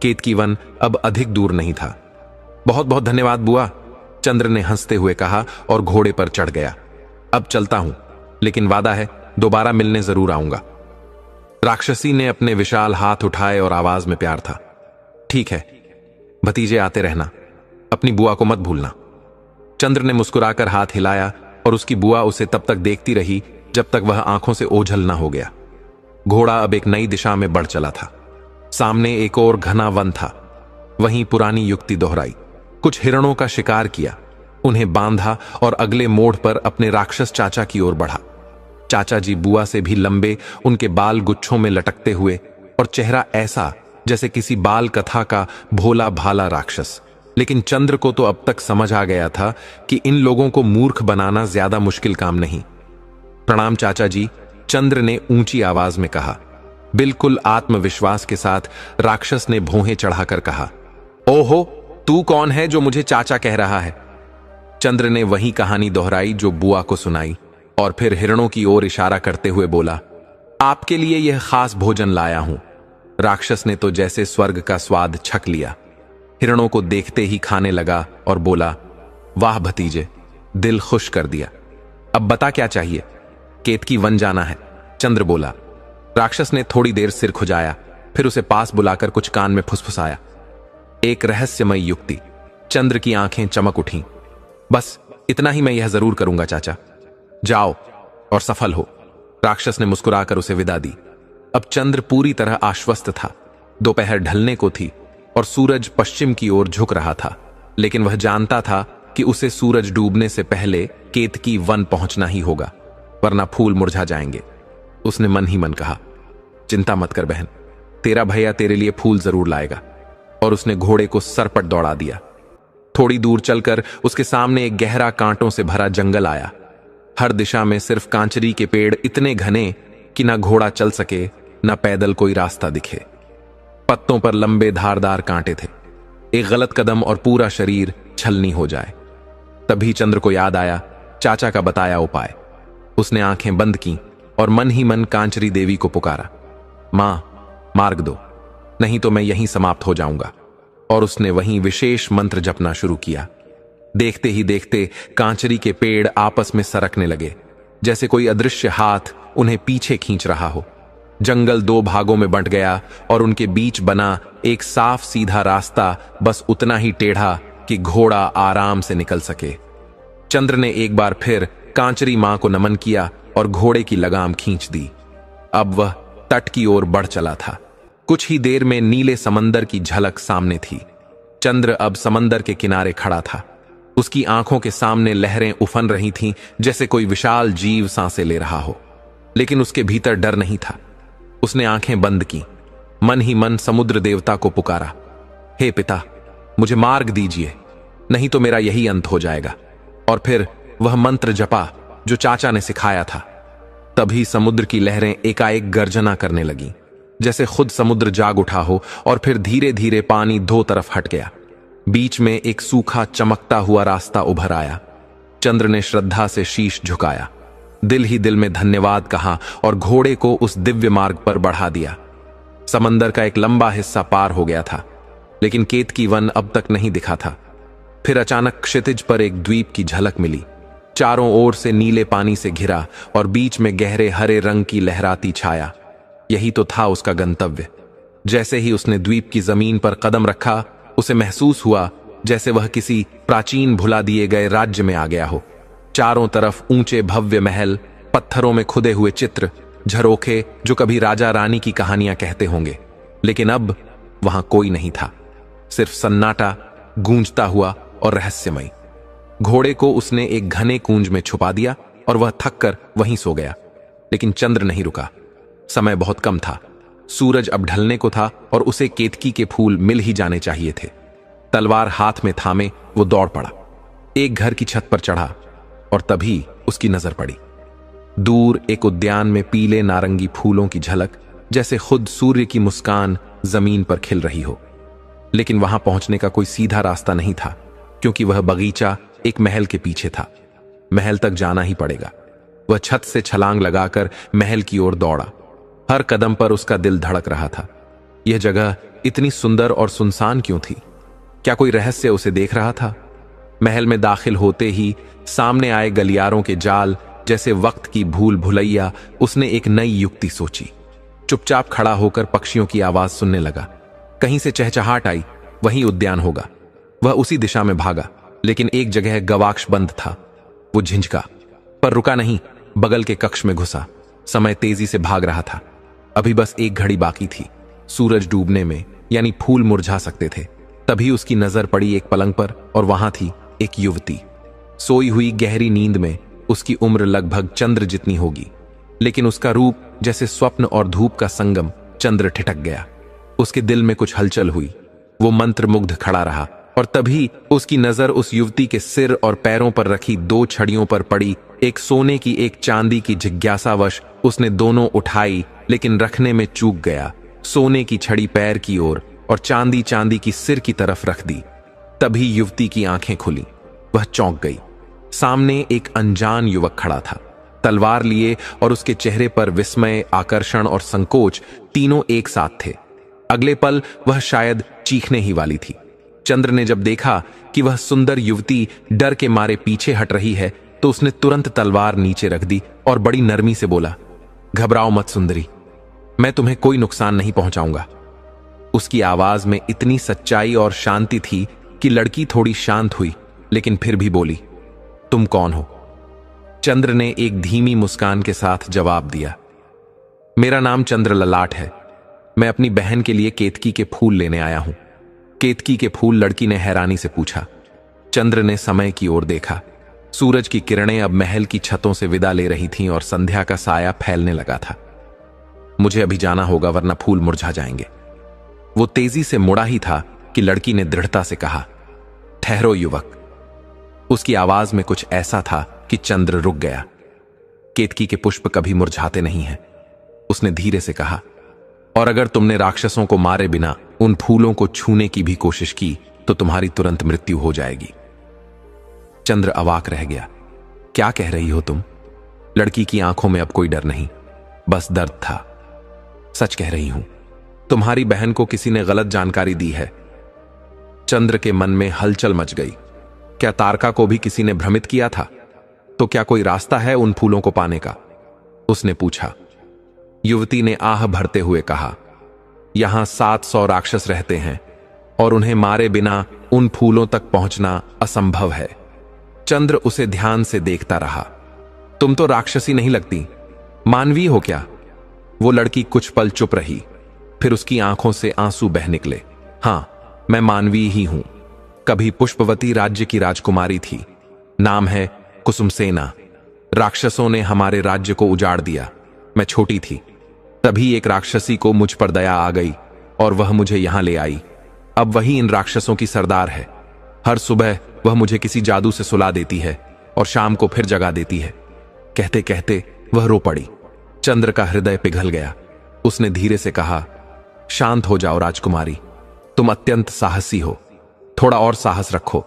केतकी वन अब अधिक दूर नहीं था। बहुत बहुत धन्यवाद बुआ, चंद्र ने हंसते हुए कहा और घोड़े पर चढ़ गया। अब चलता हूं, लेकिन वादा है दोबारा मिलने जरूर आऊंगा। राक्षसी ने अपने विशाल हाथ उठाए और आवाज में प्यार था। ठीक है भतीजे, आते रहना, अपनी बुआ को मत भूलना। चंद्र ने मुस्कुराकर हाथ हिलाया और उसकी बुआ उसे तब तक देखती रही जब तक वह आंखों से ओझल न हो गया। घोड़ा अब एक नई दिशा में बढ़ चला था। सामने एक और घना वन था। वहीं पुरानी युक्ति दोहराई, कुछ हिरणों का शिकार किया, उन्हें बांधा और अगले मोड़ पर अपने राक्षस चाचा की ओर बढ़ा। चाचा जी बुआ से भी लंबे, उनके बाल गुच्छों में लटकते हुए और चेहरा ऐसा जैसे किसी बाल कथा का भोला भाला राक्षस। लेकिन चंद्र को तो अब तक समझ आ गया था कि इन लोगों को मूर्ख बनाना ज्यादा मुश्किल काम नहीं। प्रणाम चाचा जी, चंद्र ने ऊंची आवाज में कहा। बिल्कुल आत्मविश्वास के साथ राक्षस ने भौहें चढ़ाकर कहा, ओहो, तू कौन है जो मुझे चाचा कह रहा है। चंद्र ने वही कहानी दोहराई जो बुआ को सुनाई और फिर हिरणों की ओर इशारा करते हुए बोला, आपके लिए यह खास भोजन लाया हूं। राक्षस ने तो जैसे स्वर्ग का स्वाद छक लिया, हिरणों को देखते ही खाने लगा और बोला, वाह भतीजे, दिल खुश कर दिया। अब बता क्या चाहिए। केतकी वन जाना है, चंद्र बोला। राक्षस ने थोड़ी देर सिर खुजाया, फिर उसे पास बुलाकर कुछ कान में फुसफुसाया। एक रहस्यमय युक्ति। चंद्र की आंखें चमक उठीं। बस इतना ही मैं यह जरूर करूंगा चाचा, जाओ और सफल हो। राक्षस ने मुस्कुराकर उसे विदा दी। अब चंद्र पूरी तरह आश्वस्त था। दोपहर ढलने को थी और सूरज पश्चिम की ओर झुक रहा था, लेकिन वह जानता था कि उसे सूरज डूबने से पहले केतकी वन पहुंचना ही होगा, वरना फूल मुरझा जाएंगे। उसने मन ही मन कहा, चिंता मत कर बहन, तेरा भैया तेरे लिए फूल जरूर लाएगा। और उसने घोड़े को सरपट दौड़ा दिया। थोड़ी दूर चलकर उसके सामने एक गहरा कांटों से भरा जंगल आया। हर दिशा में सिर्फ कांचरी के पेड़ इतने घने कि ना घोड़ा चल सके, ना पैदल कोई रास्ता दिखे। पत्तों पर लंबे धारदार कांटे थे। एक गलत कदम और पूरा शरीर छलनी हो जाए। तभी चंद्र को याद आया चाचा का बताया उपाय। उसने आंखें बंद की और मन ही मन कांचरी देवी को पुकारा, मां, मार्ग दो, नहीं तो मैं यहीं समाप्त हो जाऊंगा। और उसने वहीं विशेष मंत्र जपना शुरू किया। देखते ही देखते कांचरी के पेड़ आपस में सरकने लगे, जैसे कोई अदृश्य हाथ उन्हें पीछे खींच रहा हो। जंगल दो भागों में बंट गया और उनके बीच बना एक साफ सीधा रास्ता बस उतना ही टेढ़ा कि घोड़ा आराम से निकल सके। चंद्र ने एक बार फिर कांचरी मां को नमन किया और घोड़े की लगाम खींच दी। अब वह तट की ओर बढ़ चला था। कुछ ही देर में नीले समंदर की झलक सामने थी। चंद्र अब समंदर के किनारे खड़ा था। उसकी आंखों के सामने लहरें उफन रही थीं, जैसे कोई विशाल जीव सांसें ले रहा हो। लेकिन उसके भीतर डर नहीं था। उसने आंखें बंद की, मन ही मन समुद्र देवता को पुकारा, हे पिता, मुझे मार्ग दीजिए, नहीं तो मेरा यही अंत हो जाएगा। और फिर वह मंत्र जपा जो चाचा ने सिखाया था। तभी समुद्र की लहरें एकाएक गर्जना करने लगीं, जैसे खुद समुद्र जाग उठा हो, और फिर धीरे धीरे पानी दो तरफ हट गया। बीच में एक सूखा चमकता हुआ रास्ता उभर आया। चंद्र ने श्रद्धा से शीश झुकाया, दिल ही दिल में धन्यवाद कहा और घोड़े को उस दिव्य मार्ग पर बढ़ा दिया। समंदर का एक लंबा हिस्सा पार हो गया था, लेकिन केतकी वन अब तक नहीं दिखा था। फिर अचानक क्षितिज पर एक द्वीप की झलक मिली। चारों ओर से नीले पानी से घिरा और बीच में गहरे हरे रंग की लहराती छाया। यही तो था उसका गंतव्य। जैसे ही उसने द्वीप की जमीन पर कदम रखा, उसे महसूस हुआ जैसे वह किसी प्राचीन भुला दिए गए राज्य में आ गया हो। चारों तरफ ऊंचे भव्य महल, पत्थरों में खुदे हुए चित्र, झरोखे जो कभी राजा रानी की कहानियां कहते होंगे। लेकिन अब वहां कोई नहीं था, सिर्फ सन्नाटा, गूंजता हुआ और रहस्यमय। घोड़े को उसने एक घने कूंज में छुपा दिया और वह थककर वहीं सो गया। लेकिन चंद्र नहीं रुका। समय बहुत कम था, सूरज अब ढलने को था और उसे केतकी के फूल मिल ही जाने चाहिए थे। तलवार हाथ में थामे वो दौड़ पड़ा, एक घर की छत पर चढ़ा और तभी उसकी नजर पड़ी। दूर एक उद्यान में पीले नारंगी फूलों की झलक, जैसे खुद सूर्य की मुस्कान जमीन पर खिल रही हो। लेकिन वहां पहुंचने का कोई सीधा रास्ता नहीं था, क्योंकि वह बगीचा एक महल के पीछे था। महल तक जाना ही पड़ेगा। वह छत से छलांग लगाकर महल की ओर दौड़ा। हर कदम पर उसका दिल धड़क रहा था। यह जगह इतनी सुंदर और सुनसान क्यों थी? क्या कोई रहस्य उसे देख रहा था? महल में दाखिल होते ही सामने आए गलियारों के जाल जैसे वक्त की भूल भुलैया उसने एक नई युक्ति सोची। चुपचाप खड़ा होकर पक्षियों की आवाज सुनने लगा। कहीं से चहचहाट आई, वहीं उद्यान होगा। वह उसी दिशा में भागा, लेकिन एक जगह गवाक्ष बंद था। वो झिझका, पर रुका नहीं, बगल के कक्ष में घुसा। समय तेजी से भाग रहा था। अभी बस एक घड़ी बाकी थी सूरज डूबने में, यानी फूल मुरझा सकते थे। तभी उसकी नजर पड़ी एक पलंग पर और वहां थी एक युवती, सोई हुई गहरी नींद में। उसकी उम्र लगभग चंद्र जितनी होगी, लेकिन उसका रूप जैसे स्वप्न और धूप का संगम। चंद्र ठिठक गया, उसके दिल में कुछ हलचल हुई। वो मंत्रमुग्ध खड़ा रहा और तभी उसकी नजर उस युवती के सिर और पैरों पर रखी दो छड़ियों पर पड़ी। एक सोने की, एक चांदी की। जिज्ञासावश उसने दोनों उठाई, लेकिन रखने में चूक गया। सोने की छड़ी पैर की ओर और चांदी की सिर की तरफ रख दी। तभी युवती की आंखें खुली। वह चौंक गई। सामने एक अनजान युवक खड़ा था, तलवार लिए, और उसके चेहरे पर विस्मय, आकर्षण और संकोच तीनों एक साथ थे। अगले पल वह शायद चीखने ही वाली थी। चंद्र ने जब देखा कि वह सुंदर युवती डर के मारे पीछे हट रही है, तो उसने तुरंत तलवार नीचे रख दी और बड़ी नरमी से बोला, घबराओ मत सुंदरी, मैं तुम्हें कोई नुकसान नहीं पहुंचाऊंगा। उसकी आवाज में इतनी सच्चाई और शांति थी कि लड़की थोड़ी शांत हुई, लेकिन फिर भी बोली, तुम कौन हो? चंद्र ने एक धीमी मुस्कान के साथ जवाब दिया, मेरा नाम चंद्र ललाट है। मैं अपनी बहन के लिए केतकी के फूल लेने आया हूं। केतकी के फूल? लड़की ने हैरानी से पूछा। चंद्र ने समय की ओर देखा। सूरज की किरणें अब महल की छतों से विदा ले रही थीं और संध्या का साया फैलने लगा था। मुझे अभी जाना होगा, वरना फूल मुरझा जाएंगे। वो तेजी से मुड़ा ही था कि लड़की ने दृढ़ता से कहा, ठहरो युवक। उसकी आवाज में कुछ ऐसा था कि चंद्र रुक गया। केतकी के पुष्प कभी मुरझाते नहीं हैं, उसने धीरे से कहा, और अगर तुमने राक्षसों को मारे बिना उन फूलों को छूने की भी कोशिश की तो तुम्हारी तुरंत मृत्यु हो जाएगी। चंद्र अवाक रह गया। क्या कह रही हो तुम? लड़की की आंखों में अब कोई डर नहीं, बस दर्द था। सच कह रही हूं, तुम्हारी बहन को किसी ने गलत जानकारी दी है। चंद्र के मन में हलचल मच गई। क्या तारका को भी किसी ने भ्रमित किया था? तो क्या कोई रास्ता है उन फूलों को पाने का? उसने पूछा। युवती ने आह भरते हुए कहा, यहां 700 राक्षस रहते हैं और उन्हें मारे बिना उन फूलों तक पहुंचना असंभव है। चंद्र उसे ध्यान से देखता रहा। तुम तो राक्षसी नहीं लगती, मानवीय हो क्या? वो लड़की कुछ पल चुप रही, फिर उसकी आंखों से आंसू बह निकले। हां, मैं मानवीय ही हूं। कभी पुष्पवती राज्य की राजकुमारी थी, नाम है कुसुमसेना। राक्षसों ने हमारे राज्य को उजाड़ दिया। मैं छोटी थी, तभी एक राक्षसी को मुझ पर दया आ गई और वह मुझे यहां ले आई। अब वही इन राक्षसों की सरदार है। हर सुबह वह मुझे किसी जादू से सुला देती है और शाम को फिर जगा देती है। कहते कहते वह रो पड़ी। चंद्र का हृदय पिघल गया। उसने धीरे से कहा, शांत हो जाओ राजकुमारी, तुम अत्यंत साहसी हो। थोड़ा और साहस रखो।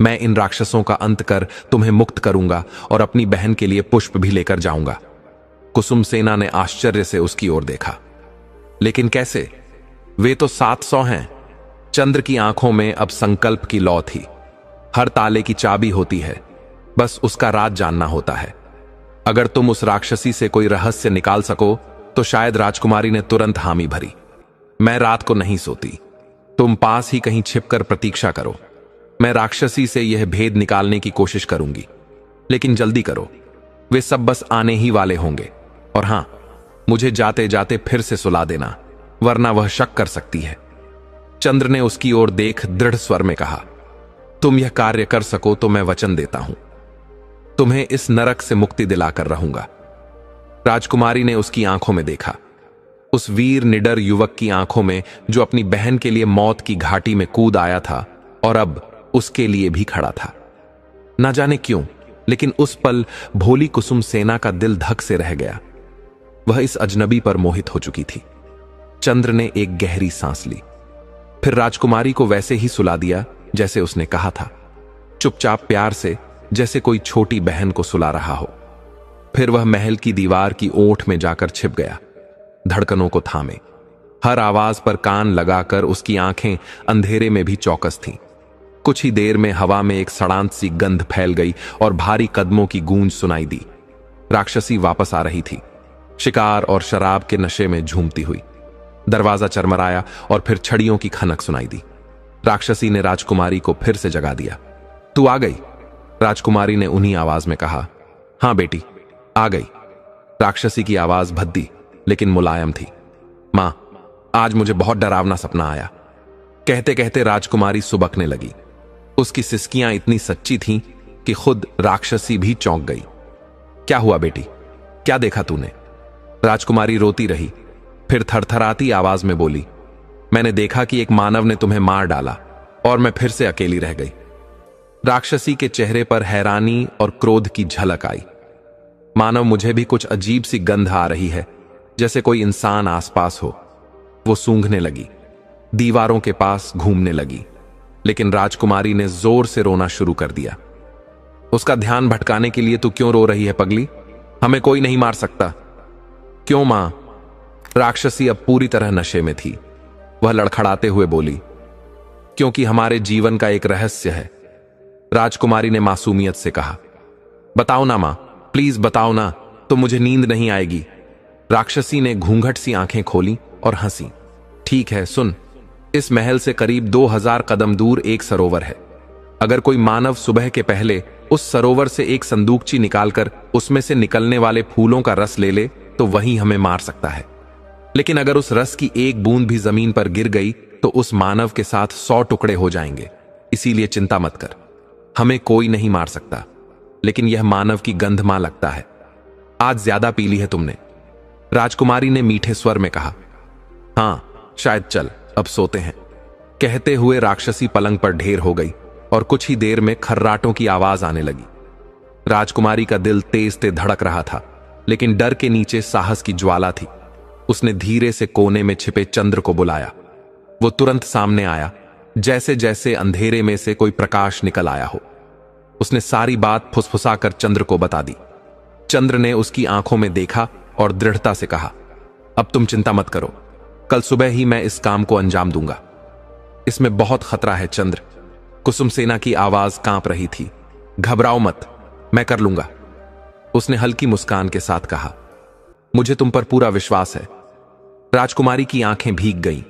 मैं इन राक्षसों का अंत कर तुम्हें मुक्त करूंगा और अपनी बहन के लिए पुष्प भी लेकर जाऊंगा। कुसुमसेना ने आश्चर्य से उसकी ओर देखा। लेकिन कैसे? वे तो 700 हैं। चंद्र की आंखों में अब संकल्प की लौ थी। हर ताले की चाबी होती है, बस उसका राज जानना होता है। अगर तुम उस राक्षसी से कोई रहस्य निकाल सको तो शायद। राजकुमारी ने तुरंत हामी भरी। मैं रात को नहीं सोती, तुम पास ही कहीं छिपकर प्रतीक्षा करो। मैं राक्षसी से यह भेद निकालने की कोशिश करूंगी। लेकिन जल्दी करो, वे सब बस आने ही वाले होंगे। और हां, मुझे जाते जाते फिर से सुला देना, वरना वह शक कर सकती है। चंद्र ने उसकी ओर देख दृढ़ स्वर में कहा, तुम यह कार्य कर सको तो मैं वचन देता हूं, तुम्हें इस नरक से मुक्ति दिलाकर रहूंगा। राजकुमारी ने उसकी आंखों में देखा, उस वीर निडर युवक की आंखों में जो अपनी बहन के लिए मौत की घाटी में कूद आया था और अब उसके लिए भी खड़ा था। ना जाने क्यों, लेकिन उस पल भोली कुसुम सेना का दिल धक से रह गया। वह इस अजनबी पर मोहित हो चुकी थी। चंद्र ने एक गहरी सांस ली, फिर राजकुमारी को वैसे ही सुला दिया जैसे उसने कहा था, चुपचाप प्यार से, जैसे कोई छोटी बहन को सुला रहा हो। फिर वह महल की दीवार की ओट में जाकर छिप गया, धड़कनों को थामे, हर आवाज पर कान लगाकर। उसकी आंखें अंधेरे में भी चौकस थीं। कुछ ही देर में हवा में एक सड़ांत सी गंध फैल गई और भारी कदमों की गूंज सुनाई दी। राक्षसी वापस आ रही थी, शिकार और शराब के नशे में झूमती हुई। दरवाजा चरमराया और फिर छड़ियों की खनक सुनाई दी। राक्षसी ने राजकुमारी को फिर से जगा दिया। तू आ गई? राजकुमारी ने उन्हीं आवाज में कहा। हां बेटी, आ गई। राक्षसी की आवाज भद्दी लेकिन मुलायम थी। मां, आज मुझे बहुत डरावना सपना आया। कहते कहते राजकुमारी सुबकने लगी। उसकी सिसकियां इतनी सच्ची थीं कि खुद राक्षसी भी चौंक गई। क्या हुआ बेटी, क्या देखा तूने? राजकुमारी रोती रही, फिर थरथराती आवाज में बोली, मैंने देखा कि एक मानव ने तुम्हें मार डाला और मैं फिर से अकेली रह गई। राक्षसी के चेहरे पर हैरानी और क्रोध की झलक आई। मानव, मुझे भी कुछ अजीब सी गंध आ रही है, जैसे कोई इंसान आसपास हो। वो सूंघने लगी, दीवारों के पास घूमने लगी, लेकिन राजकुमारी ने जोर से रोना शुरू कर दिया। उसका ध्यान भटकाने के लिए तू क्यों रो रही है पगली? हमें कोई नहीं मार सकता। क्यों मां? राक्षसी अब पूरी तरह नशे में थी। वह लड़खड़ाते हुए बोली, क्योंकि हमारे जीवन का एक रहस्य है। राजकुमारी ने मासूमियत से कहा। बताओ ना मां, प्लीज बताओ ना, तो मुझे नींद नहीं आएगी। राक्षसी ने घूंघट सी आंखें खोली और हंसी। ठीक है, सुन, इस महल से करीब 2000 कदम दूर एक सरोवर है। अगर कोई मानव सुबह के पहले उस सरोवर से एक संदूकची निकालकर उसमें से निकलने वाले फूलों का रस ले ले तो वही हमें मार सकता है। लेकिन अगर उस रस की एक बूंद भी जमीन पर गिर गई तो उस मानव के साथ 100 टुकड़े हो जाएंगे। इसीलिए चिंता मत कर, हमें कोई नहीं मार सकता। लेकिन यह मानव की गंध मां लगता है। आज ज्यादा पी ली है तुमने। राजकुमारी ने मीठे स्वर में कहा। हां, शायद चल, अब सोते हैं। कहते हुए राक्षसी पलंग पर ढेर हो गई और कुछ ही देर में खर्राटों की आवाज आने लगी। राजकुमारी का दिल तेज तेज धड़क रहा था, लेकिन डर के नीचे साहस की ज्वाला थी। उसने धीरे से कोने में छिपे चंद्र को बुलाया। वो तुरंत सामने आया, जैसे जैसे अंधेरे में से कोई प्रकाश निकल आया हो। उसने सारी बात फुसफुसाकर चंद्र को बता दी। चंद्र ने उसकी आंखों में देखा और दृढ़ता से कहा, अब तुम चिंता मत करो, कल सुबह ही मैं इस काम को अंजाम दूंगा। इसमें बहुत खतरा है चंद्र। कुसुम सेना की आवाज कांप रही थी। घबराओ मत, मैं कर लूंगा। उसने हल्की मुस्कान के साथ कहा। मुझे तुम पर पूरा विश्वास है। राजकुमारी की आंखें भीग गईं।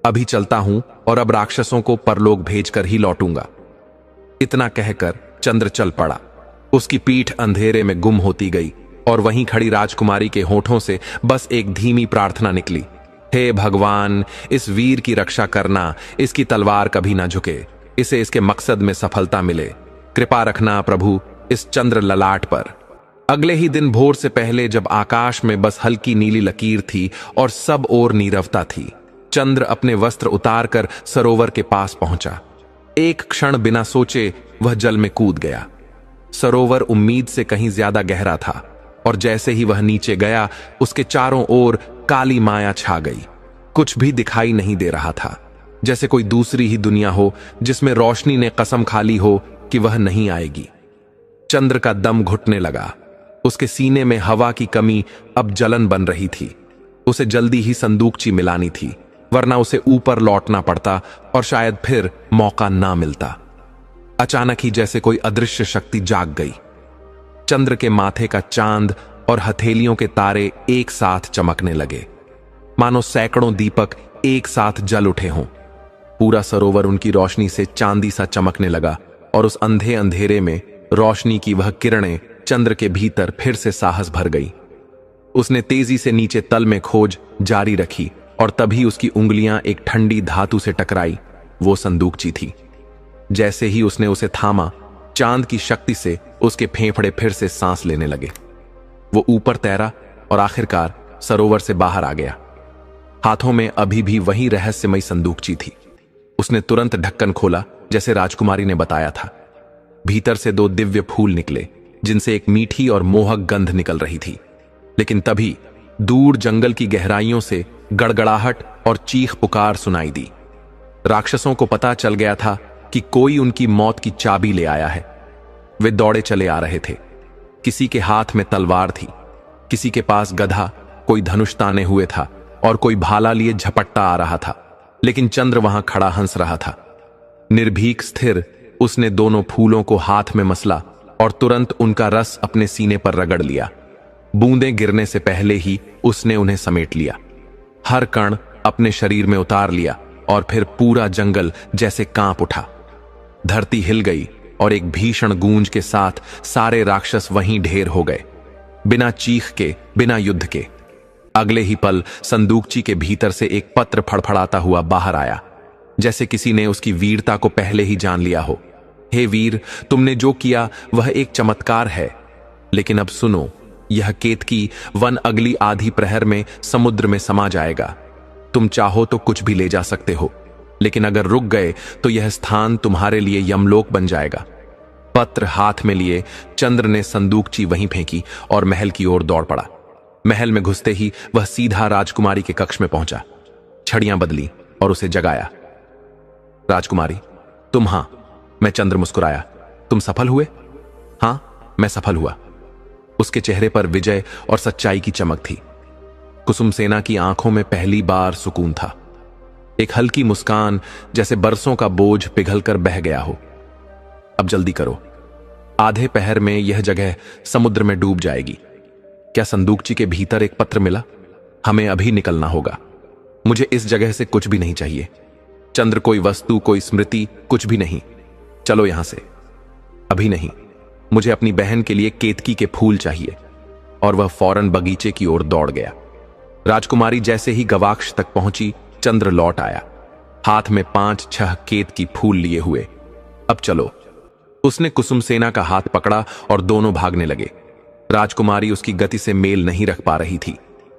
अभी चलता हूं और अब राक्षसों को परलोक भेजकर ही लौटूंगा। इतना कहकर चंद्र चल पड़ा। उसकी पीठ अंधेरे में गुम होती गई और वहीं खड़ी राजकुमारी के होठों से बस एक धीमी प्रार्थना निकली। हे भगवान, इस वीर की रक्षा करना, इसकी तलवार कभी ना झुके, इसे इसके मकसद में सफलता मिले। कृपा रखना प्रभु इस चंद्र ललाट पर। अगले ही दिन भोर से पहले, जब आकाश में बस हल्की नीली लकीर थी और सब ओर नीरवता थी, चंद्र अपने वस्त्र उतारकर सरोवर के पास पहुंचा। एक क्षण बिना सोचे वह जल में कूद गया। सरोवर उम्मीद से कहीं ज्यादा गहरा था और जैसे ही वह नीचे गया, उसके चारों ओर काली माया छा गई। कुछ भी दिखाई नहीं दे रहा था, जैसे कोई दूसरी ही दुनिया हो जिसमें रोशनी ने कसम खा ली हो कि वह नहीं आएगी। चंद्र का दम घुटने लगा। उसके सीने में हवा की कमी अब जलन बन रही थी। उसे जल्दी ही संदूकची मिलानी थी, वरना उसे ऊपर लौटना पड़ता और शायद फिर मौका ना मिलता। अचानक ही जैसे कोई अदृश्य शक्ति जाग गई। चंद्र के माथे का चांद और हथेलियों के तारे एक साथ चमकने लगे, मानो सैकड़ों दीपक एक साथ जल उठे हों। पूरा सरोवर उनकी रोशनी से चांदी सा चमकने लगा और उस अंधे अंधेरे में रोशनी की वह किरणें चंद्र के भीतर फिर से साहस भर गई। उसने तेजी से नीचे तल में खोज जारी रखी और तभी उसकी उंगलियां एक ठंडी धातु से टकराई। वो संदूकची थी। जैसे ही उसने उसे थामा, चांद की शक्ति से उसके फेफड़े फिर से सांस लेने लगे। वो ऊपर तैरा और आखिरकार सरोवर से बाहर आ गया। हाथों में अभी भी वही रहस्यमयी संदूकची थी। उसने तुरंत ढक्कन खोला जैसे राजकुमारी ने बताया था। भीतर से 2 दिव्य फूल निकले जिनसे एक मीठी और मोहक गंध निकल रही थी। लेकिन तभी दूर जंगल की गहराइयों से गड़गड़ाहट और चीख पुकार सुनाई दी। राक्षसों को पता चल गया था कि कोई उनकी मौत की चाबी ले आया है। वे दौड़े चले आ रहे थे। किसी के हाथ में तलवार थी, किसी के पास गधा, कोई धनुष ताने हुए था और कोई भाला लिए झपट्टा आ रहा था। लेकिन चंद्र वहां खड़ा हंस रहा था, निर्भीक स्थिर। उसने दोनों फूलों को हाथ में मसला और तुरंत उनका रस अपने सीने पर रगड़ लिया। बूंदें गिरने से पहले ही उसने उन्हें समेट लिया, हर कण अपने शरीर में उतार लिया और फिर पूरा जंगल जैसे कांप उठा। धरती हिल गई और एक भीषण गूंज के साथ सारे राक्षस वहीं ढेर हो गए, बिना चीख के, बिना युद्ध के। अगले ही पल संदूकची के भीतर से एक पत्र फड़फड़ाता हुआ बाहर आया, जैसे किसी ने उसकी वीरता को पहले ही जान लिया हो। हे वीर, तुमने जो किया वह एक चमत्कार है, लेकिन अब सुनो, यह केतकी वन अगली आधी प्रहर में समुद्र में समा जाएगा। तुम चाहो तो कुछ भी ले जा सकते हो, लेकिन अगर रुक गए तो यह स्थान तुम्हारे लिए यमलोक बन जाएगा। पत्र हाथ में लिए चंद्र ने संदूकची वहीं फेंकी और महल की ओर दौड़ पड़ा। महल में घुसते ही वह सीधा राजकुमारी के कक्ष में पहुंचा। छड़ियां बदली और उसे जगाया। राजकुमारी, तुम? हां, मैं। चंद्र मुस्कुराया। तुम सफल हुए? हां, मैं सफल हुआ। उसके चेहरे पर विजय और सच्चाई की चमक थी। कुसुमसेना की आंखों में पहली बार सुकून था, एक हल्की मुस्कान, जैसे बरसों का बोझ पिघलकर बह गया हो। अब जल्दी करो, आधे पहर में यह जगह समुद्र में डूब जाएगी। क्या संदूकची के भीतर एक पत्र मिला? हमें अभी निकलना होगा। मुझे इस जगह से कुछ भी नहीं चाहिए। चंद्र, कोई वस्तु, कोई स्मृति, कुछ भी नहीं। चलो यहां से। अभी नहीं, मुझे अपनी बहन के लिए केतकी के फूल चाहिए। और वह फौरन बगीचे की ओर दौड़ गया। राजकुमारी जैसे ही गवाक्ष तक पहुंची, चंद्र लौट आया, हाथ में 5-6 केतकी फूल लिए हुए। अब चलो। उसने कुसुमसेना का हाथ पकड़ा और दोनों भागने लगे। राजकुमारी उसकी गति से मेल नहीं रख पा रही थी,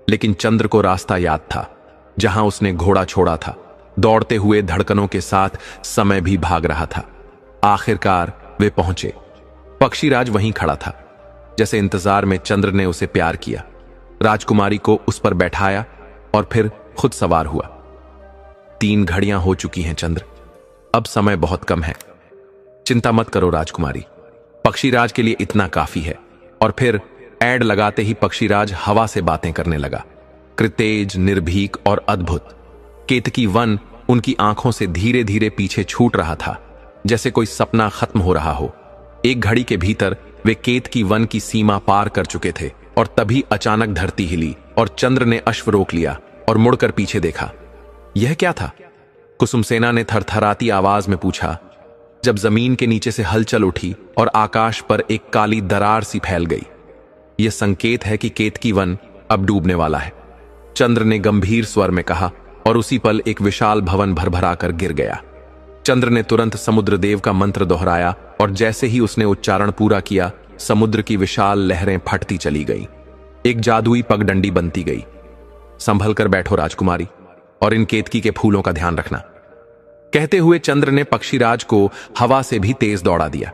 लेकिन चंद्र को रास्ता याद था, जहां उसने घोड़ा छोड़ा था। दौड़ते हुए धड़कनों के साथ समय भी भाग रहा था। आखिरकार वे पहुंचे। पक्षीराज वहीं खड़ा था, जैसे इंतजार में चंद्र ने उसे प्यार किया। राजकुमारी को उस पर बैठाया और फिर खुद सवार हुआ। 3 घड़ियां हो चुकी हैं चंद्र, अब समय बहुत कम है। चिंता मत करो राजकुमारी, पक्षीराज के लिए इतना काफी है। और फिर ऐड लगाते ही पक्षीराज हवा से बातें करने लगा, कृतेज, निर्भीक और अद्भुत। केतकी वन उनकी आंखों से धीरे धीरे पीछे छूट रहा था, जैसे कोई सपना खत्म हो रहा हो। एक घड़ी के भीतर वे केतकी वन की सीमा पार कर चुके थे और तभी अचानक धरती हिली और चंद्र ने अश्व रोक लिया और मुड़कर पीछे देखा। यह क्या था? कुसुमसेना ने थरथराती आवाज में पूछा, जब जमीन के नीचे से हलचल उठी और आकाश पर एक काली दरार सी फैल गई। यह संकेत है कि केतकी वन अब डूबने वाला है, चंद्र ने गंभीर स्वर में कहा, और उसी पल एक विशाल भवन भरभराकर गिर गया। चंद्र ने तुरंत समुद्र देव का मंत्र दोहराया और जैसे ही उसने उच्चारण पूरा किया, समुद्र की विशाल लहरें फटती चली गईं। एक जादुई पगडंडी बनती गई। संभल कर बैठो राजकुमारी, और इन केतकी के फूलों का ध्यान रखना। कहते हुए चंद्र ने पक्षीराज को हवा से भी तेज दौड़ा दिया।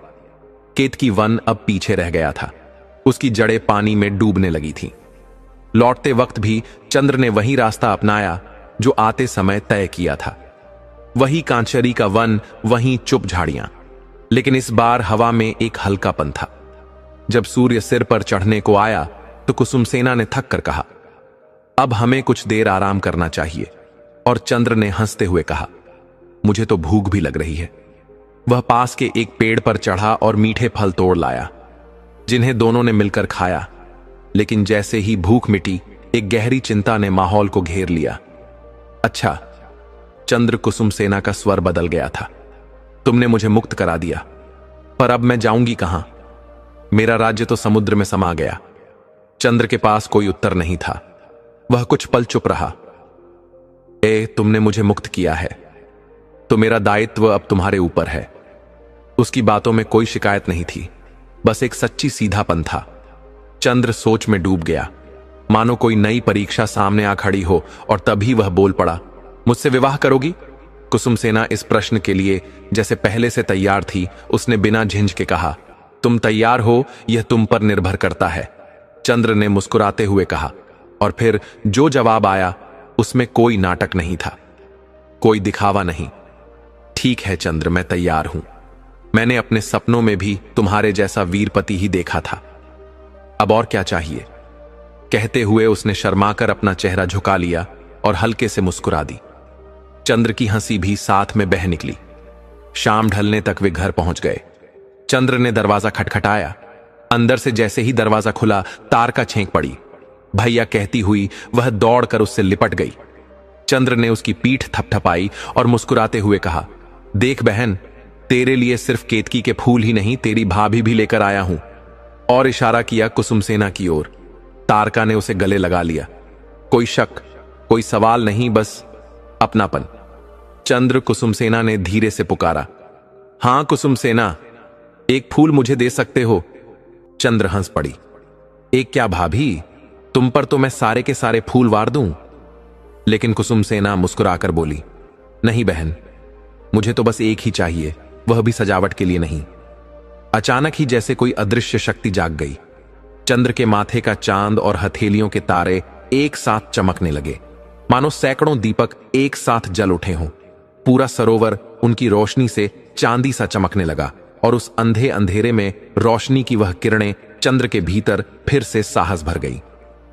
केतकी वन अब पीछे रह गया था, उसकी जड़ें पानी में डूबने लगी थीं। लौटते वक्त भी चंद्र ने वही रास्ता अपनाया जो आते समय तय किया था। वही कांचरी का वन, वही चुप झाड़ियां, लेकिन इस बार हवा में एक हल्कापन था। जब सूर्य सिर पर चढ़ने को आया तो कुसुमसेना ने थक कर कहा, अब हमें कुछ देर आराम करना चाहिए। और चंद्र ने हंसते हुए कहा, मुझे तो भूख भी लग रही है। वह पास के एक पेड़ पर चढ़ा और मीठे फल तोड़ लाया, जिन्हें दोनों ने मिलकर खाया। लेकिन जैसे ही भूख मिटी, एक गहरी चिंता ने माहौल को घेर लिया। अच्छा, चंद्र, कुसुमसेना का स्वर बदल गया था, तुमने मुझे मुक्त करा दिया, पर अब मैं जाऊंगी कहां? मेरा राज्य तो समुद्र में समा गया। चंद्र के पास कोई उत्तर नहीं था। वह कुछ पल चुप रहा। तुमने मुझे मुक्त किया है, तो मेरा दायित्व अब तुम्हारे ऊपर है। उसकी बातों में कोई शिकायत नहीं थी, बस एक सच्ची सीधापन था। चंद्र सोच में डूब गया, मानो कोई नई परीक्षा सामने आ खड़ी हो, और तभी वह बोल पड़ा, मुझसे विवाह करोगी? कुसुमसेना इस प्रश्न के लिए जैसे पहले से तैयार थी। उसने बिना झिझक के कहा, तुम तैयार हो, यह तुम पर निर्भर करता है। चंद्र ने मुस्कुराते हुए कहा, और फिर जो जवाब आया उसमें कोई नाटक नहीं था, कोई दिखावा नहीं। ठीक है चंद्र, मैं तैयार हूं। मैंने अपने सपनों में भी तुम्हारे जैसा वीरपति ही देखा था। अब और क्या चाहिए? कहते हुए उसने शर्माकर अपना चेहरा झुका लिया और हल्के से मुस्कुरा दी। चंद्र की हंसी भी साथ में बह निकली। शाम ढलने तक वे घर पहुंच गए। चंद्र ने दरवाजा खटखटाया। अंदर से जैसे ही दरवाजा खुला, तार का छेंक पड़ी। भैया कहती हुई वह दौड़कर उससे लिपट गई। चंद्र ने उसकी पीठ थपथपाई और मुस्कुराते हुए कहा, देख बहन, तेरे लिए सिर्फ केतकी के फूल ही नहीं, तेरी भाभी भी लेकर आया हूं। और इशारा किया कुसुमसेना की ओर। तारका ने उसे गले लगा लिया। कोई शक, कोई सवाल नहीं, बस अपनापन। चंद्र कुसुमसेना ने धीरे से पुकारा, हां कुसुमसेना, एक फूल मुझे दे सकते हो? चंद्र हंस पड़ी। एक क्या भाभी, तुम पर तो मैं सारे के सारे फूल वार दूं। लेकिन कुसुमसेना मुस्कुराकर बोली, नहीं बहन, मुझे तो बस एक ही चाहिए, वह भी सजावट के लिए नहीं। अचानक ही जैसे कोई अदृश्य शक्ति जाग गई। चंद्र के माथे का चांद और हथेलियों के तारे एक साथ चमकने लगे, मानो सैकड़ों दीपक एक साथ जल उठे हों। पूरा सरोवर उनकी रोशनी से चांदी सा चमकने लगा, और उस अंधे अंधेरे में रोशनी की वह किरणें चंद्र के भीतर फिर से साहस भर गई।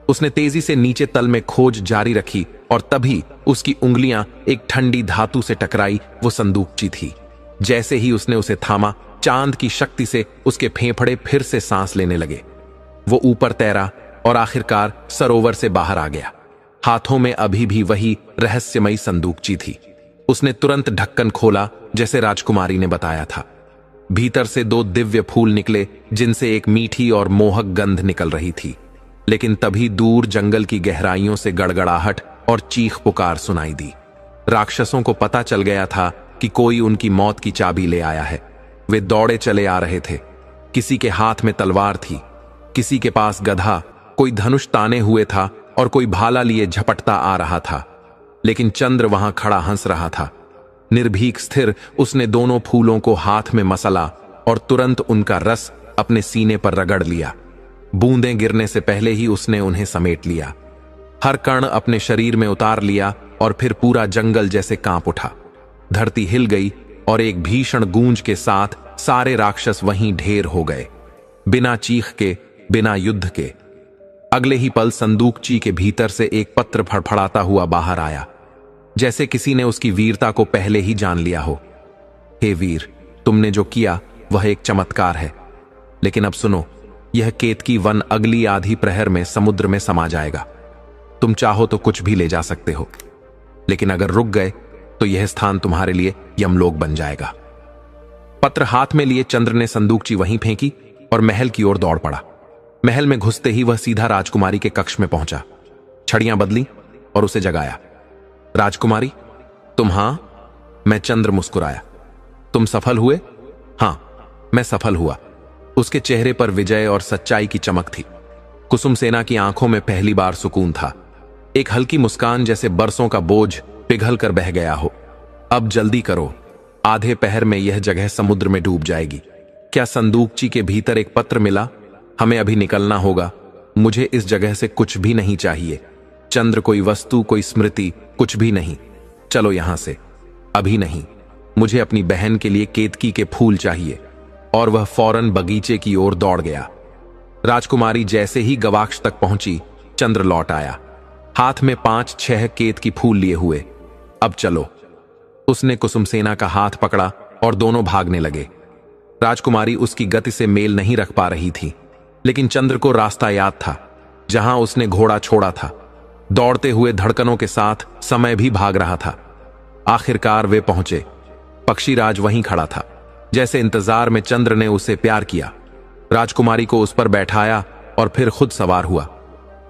उसने तेजी से नीचे तल में खोज जारी रखी, और तभी उसकी उंगलियां एक ठंडी धातु से टकराई। वो संदूकची थी। जैसे ही उसने उसे थामा, चांद की शक्ति से उसके फेफड़े फिर से सांस लेने लगे। वो ऊपर तैरा और आखिरकार सरोवर से बाहर आ गया। हाथों में अभी भी वही रहस्यमयी संदूकची थी। उसने तुरंत ढक्कन खोला, जैसे राजकुमारी ने बताया था। भीतर से 2 दिव्य फूल निकले, जिनसे एक मीठी और मोहक गंध निकल रही थी। लेकिन तभी दूर जंगल की गहराइयों से गड़गड़ाहट और चीख पुकार सुनाई दी। राक्षसों को पता चल गया था कि कोई उनकी मौत की चाबी ले आया है। वे दौड़े चले आ रहे थे। किसी के हाथ में तलवार थी, किसी के पास गधा, कोई धनुष ताने हुए था, और कोई भाला लिए झपटता आ रहा था। लेकिन चंद्र वहां खड़ा हंस रहा था। निर्भीक स्थिर उसने दोनों फूलों को हाथ में मसला और तुरंत उनका रस अपने सीने पर रगड़ लिया। बूंदें गिरने से पहले ही उसने उन्हें समेट लिया। हर कण अपने शरीर में उतार लिया, और फिर पूरा जंगल जैसे कांप उठा। धरती हिल गई, और एक भीषण गूंज के साथ सारे राक्षस वहीं ढेर हो गए, बिना चीख के, बिना युद्ध के। अगले ही पल संदूकची के भीतर से एक पत्र फड़फड़ाता हुआ बाहर आया, जैसे किसी ने उसकी वीरता को पहले ही जान लिया हो। हे वीर, तुमने जो किया वह एक चमत्कार है। लेकिन अब सुनो, यह केतकी वन अगली आधी प्रहर में समुद्र में समा जाएगा। तुम चाहो तो कुछ भी ले जा सकते हो, लेकिन अगर रुक गए तो यह स्थान तुम्हारे लिए यमलोक बन जाएगा। पत्र हाथ में लिए चंद्र ने संदूकची वहीं फेंकी और महल की ओर दौड़ पड़ा। महल में घुसते ही वह सीधा राजकुमारी के कक्ष में पहुंचा। छड़ियां बदली और उसे जगाया। राजकुमारी, तुम? हां, मैं चंद्र मुस्कुराया। तुम सफल हुए? हां, मैं सफल हुआ। उसके चेहरे पर विजय और सच्चाई की चमक थी। कुसुमसेना की आंखों में पहली बार सुकून था, एक हल्की मुस्कान, जैसे बरसों का बोझ पिघल कर बह गया हो। अब जल्दी करो, आधे पहर में यह जगह समुद्र में डूब जाएगी। क्या संदूकची के भीतर एक पत्र मिला? हमें अभी निकलना होगा। मुझे इस जगह से कुछ भी नहीं चाहिए। चंद्र, कोई वस्तु, कोई स्मृति, कुछ भी नहीं। चलो यहां से। अभी नहीं, मुझे अपनी बहन के लिए केतकी के फूल चाहिए। और वह फौरन बगीचे की ओर दौड़ गया। राजकुमारी जैसे ही गवाक्ष तक पहुंची, चंद्र लौट आया, हाथ में 5-6 केतकी फूल लिए हुए। अब चलो। उसने कुसुमसेना का हाथ पकड़ा और दोनों भागने लगे। राजकुमारी उसकी गति से मेल नहीं रख पा रही थी, लेकिन चंद्र को रास्ता याद था, जहां उसने घोड़ा छोड़ा था। दौड़ते हुए धड़कनों के साथ समय भी भाग रहा था। आखिरकार वे पहुंचे। पक्षीराज वहीं खड़ा था, जैसे इंतजार में चंद्र ने उसे प्यार किया। राजकुमारी को उस पर बैठाया और फिर खुद सवार हुआ।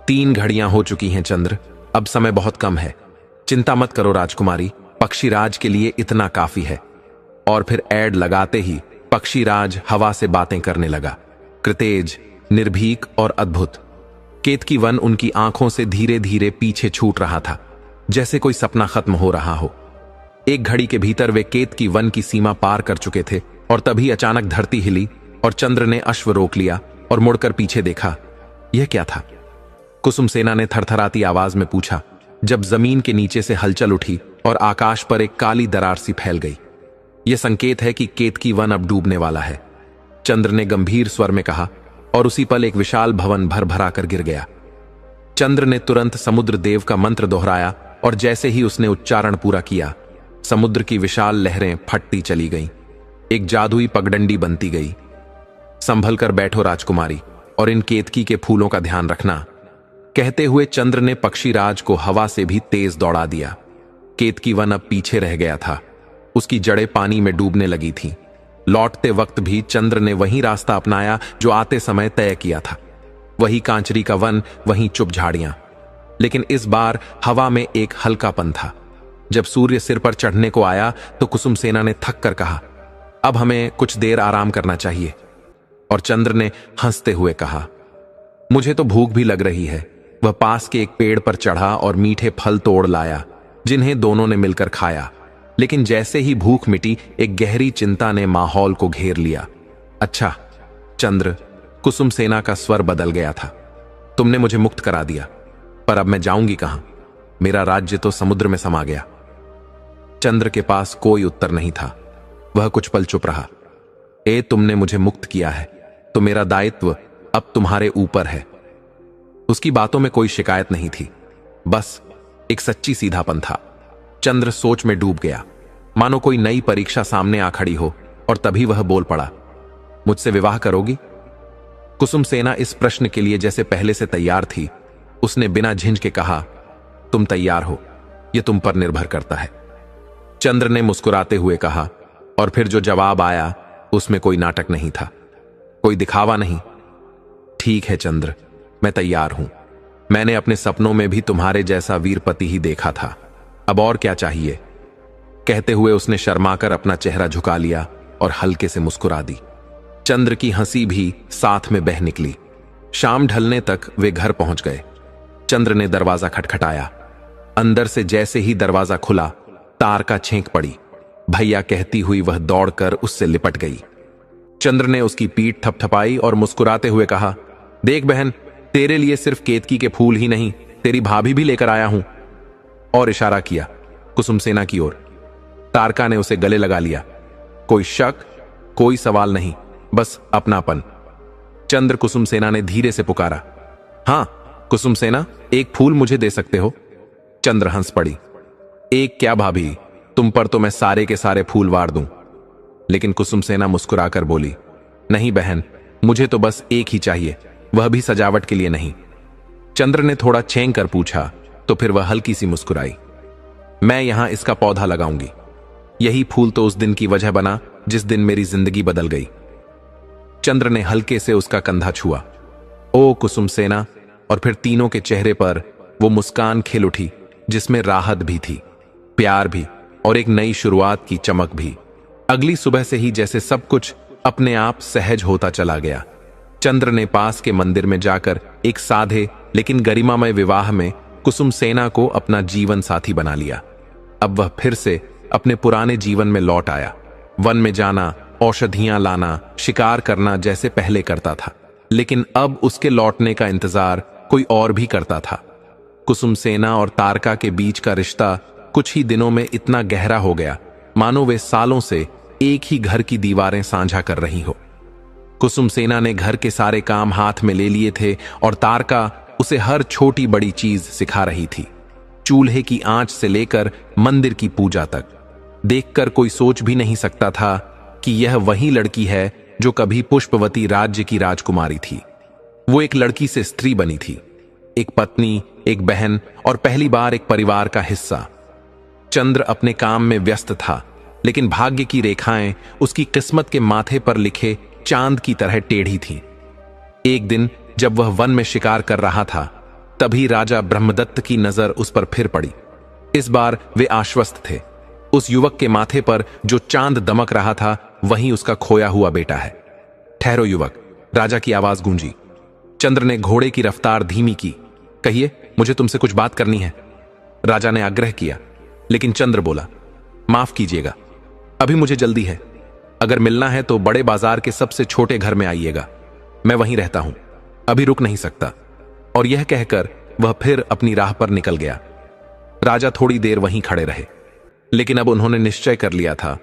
3 घड़ियां हो चुकी हैं चंद्र, अब समय बहुत कम है। चिंता मत करो राजकुमारी, पक्षीराज के लिए इतना काफी है। और फिर ऐड लगाते ही पक्षीराज हवा से बातें करने लगा, कृतेज, निर्भीक और अद्भुत। केतकी वन उनकी आंखों से धीरे धीरे पीछे छूट रहा था, जैसे कोई सपना खत्म हो रहा हो। 1 घड़ी के भीतर वे केतकी वन की सीमा पार कर चुके थे और तभी अचानक धरती हिली और चंद्र ने अश्व रोक लिया और मुड़कर पीछे देखा। यह क्या था? कुसुम सेना ने थरथराती आवाज में पूछा, जब जमीन के नीचे से हलचल उठी और आकाश पर एक काली दरार सी फैल गई। यह संकेत है कि केतकी वन अब डूबने वाला है, चंद्र ने गंभीर स्वर में कहा, और उसी पल एक विशाल भवन भर भरा कर गिर गया। चंद्र ने तुरंत समुद्र देव का मंत्र दोहराया और जैसे ही उसने उच्चारण पूरा किया, समुद्र की विशाल लहरें फटती चली गईं। एक जादुई पगडंडी बनती गई। संभल कर बैठो राजकुमारी, और इन केतकी के फूलों का ध्यान रखना, कहते हुए चंद्र ने पक्षीराज को हवा से भी तेज दौड़ा दिया। केतकी वन अब पीछे रह गया था, उसकी जड़ें पानी में डूबने लगी थीं। लौटते वक्त भी चंद्र ने वही रास्ता अपनाया जो आते समय तय किया था। वही कांचरी का वन, वही चुप झाड़ियां, लेकिन इस बार हवा में एक हल्कापन था। जब सूर्य सिर पर चढ़ने को आया तो कुसुम सेना ने थक कर कहा, अब हमें कुछ देर आराम करना चाहिए। और चंद्र ने हंसते हुए कहा, मुझे तो भूख भी लग रही है। वह पास के एक पेड़ पर चढ़ा और मीठे फल तोड़ लाया, जिन्हें दोनों ने मिलकर खाया। लेकिन जैसे ही भूख मिटी, एक गहरी चिंता ने माहौल को घेर लिया। अच्छा चंद्र, कुसुम सेना का स्वर बदल गया था, तुमने मुझे मुक्त करा दिया, पर अब मैं जाऊंगी कहां? मेरा राज्य तो समुद्र में समा गया। चंद्र के पास कोई उत्तर नहीं था। वह कुछ पल चुप रहा। तुमने मुझे मुक्त किया है, तो मेरा दायित्व अब तुम्हारे ऊपर है। उसकी बातों में कोई शिकायत नहीं थी, बस एक सच्ची सीधापन था। चंद्र सोच में डूब गया, मानो कोई नई परीक्षा सामने आ खड़ी हो, और तभी वह बोल पड़ा, मुझसे विवाह करोगी? कुसुम सेना इस प्रश्न के लिए जैसे पहले से तैयार थी। उसने बिना झिझक के कहा, तुम तैयार हो, यह तुम पर निर्भर करता है। चंद्र ने मुस्कुराते हुए कहा, और फिर जो जवाब आया उसमें कोई नाटक नहीं था, कोई दिखावा नहीं। ठीक है चंद्र, मैं तैयार हूं। मैंने अपने सपनों में भी तुम्हारे जैसा वीरपति ही देखा था, अब और क्या चाहिए? कहते हुए उसने शर्माकर अपना चेहरा झुका लिया और हल्के से मुस्कुरा दी। चंद्र की हंसी भी साथ में बह निकली। शाम ढलने तक वे घर पहुंच गए। चंद्र ने दरवाजा खटखटाया। अंदर से जैसे ही दरवाजा खुला, तारका छेंक पड़ी। भैया कहती हुई वह दौड़कर उससे लिपट गई। चंद्र ने उसकी पीठ थपथपाई और मुस्कुराते हुए कहा, देख बहन, तेरे लिए सिर्फ केतकी के फूल ही नहीं, तेरी भाभी भी लेकर आया हूं। और इशारा किया कुसुम सेना की ओर। तारका ने उसे गले लगा लिया। कोई शक, कोई सवाल नहीं, बस अपनापन। चंद्र कुसुम सेना ने धीरे से पुकारा, हां कुसुम सेना, एक फूल मुझे दे सकते हो? चंद्र हंस पड़ी। एक क्या भाभी, तुम पर तो मैं सारे के सारे फूल वार दूं। लेकिन कुसुम सेना मुस्कुराकर बोली, नहीं बहन, मुझे तो बस एक ही चाहिए, वह भी सजावट के लिए नहीं। चंद्र ने थोड़ा छेंक कर पूछा, तो फिर वह हल्की सी मुस्कुराई। मैं यहां इसका पौधा लगाऊंगी। यही फूल तो उस दिन की वजह बना जिस दिन मेरी जिंदगी बदल गई। चंद्र ने हल्के से उसका कंधा छुआ। ओ कुसुम सेना, और फिर तीनों के चेहरे पर वो मुस्कान खिल उठी, जिसमें राहत भी थी, प्यार भी, और एक नई शुरुआत की चमक भी। अगली सुबह से ही जैसे सब कुछ अपने आप सहज होता चला गया। चंद्र ने पास के मंदिर में जाकर एक साधे लेकिन गरिमामय विवाह में कुसुम सेना को अपना जीवन साथी बना लिया। अब वह फिर से अपने पुराने जीवन में लौट आया। वन में जाना, औषधियां लाना, शिकार करना जैसे पहले करता था, लेकिन अब उसके लौटने का इंतजार कोई और भी करता था। कुसुम सेना और तारका के बीच का रिश्ता कुछ ही दिनों में इतना गहरा हो गया, मानो वे सालों से एक ही घर की दीवारें साझा कर रही हो। कुसुम सेना ने घर के सारे काम हाथ में ले लिए थे और तारका उसे हर छोटी बड़ी चीज सिखा रही थी, चूल्हे की आंच से लेकर मंदिर की पूजा तक। देखकर कोई सोच भी नहीं सकता था कि यह वही लड़की है जो कभी पुष्पवती राज्य की राजकुमारी थी। वो एक लड़की से स्त्री बनी थी, एक पत्नी, एक बहन और पहली बार एक परिवार का हिस्सा। चंद्र अपने काम में व्यस्त था, लेकिन भाग्य की रेखाएं उसकी किस्मत के माथे पर लिखे चांद की तरह टेढ़ी थीं। एक दिन जब वह वन में शिकार कर रहा था, तभी राजा ब्रह्मदत्त की नजर उस पर फिर पड़ी। इस बार वे आश्वस्त थे। उस युवक के माथे पर जो चांद दमक रहा था, वही उसका खोया हुआ बेटा है। ठहरो युवक, राजा की आवाज गूंजी। चंद्र ने घोड़े की रफ्तार धीमी की। कहिए, मुझे तुमसे कुछ बात करनी है। राजा ने आग्रह किया, लेकिन चंद्र बोला, माफ कीजिएगा, अभी मुझे जल्दी है। अगर मिलना है तो बड़े बाजार के सबसे छोटे घर में आइएगा, मैं वहीं रहता हूं, अभी रुक नहीं सकता। और यह कहकर वह फिर अपनी राह पर निकल गया। राजा थोड़ी देर वहीं खड़े रहे, लेकिन अब उन्होंने निश्चय कर लिया था,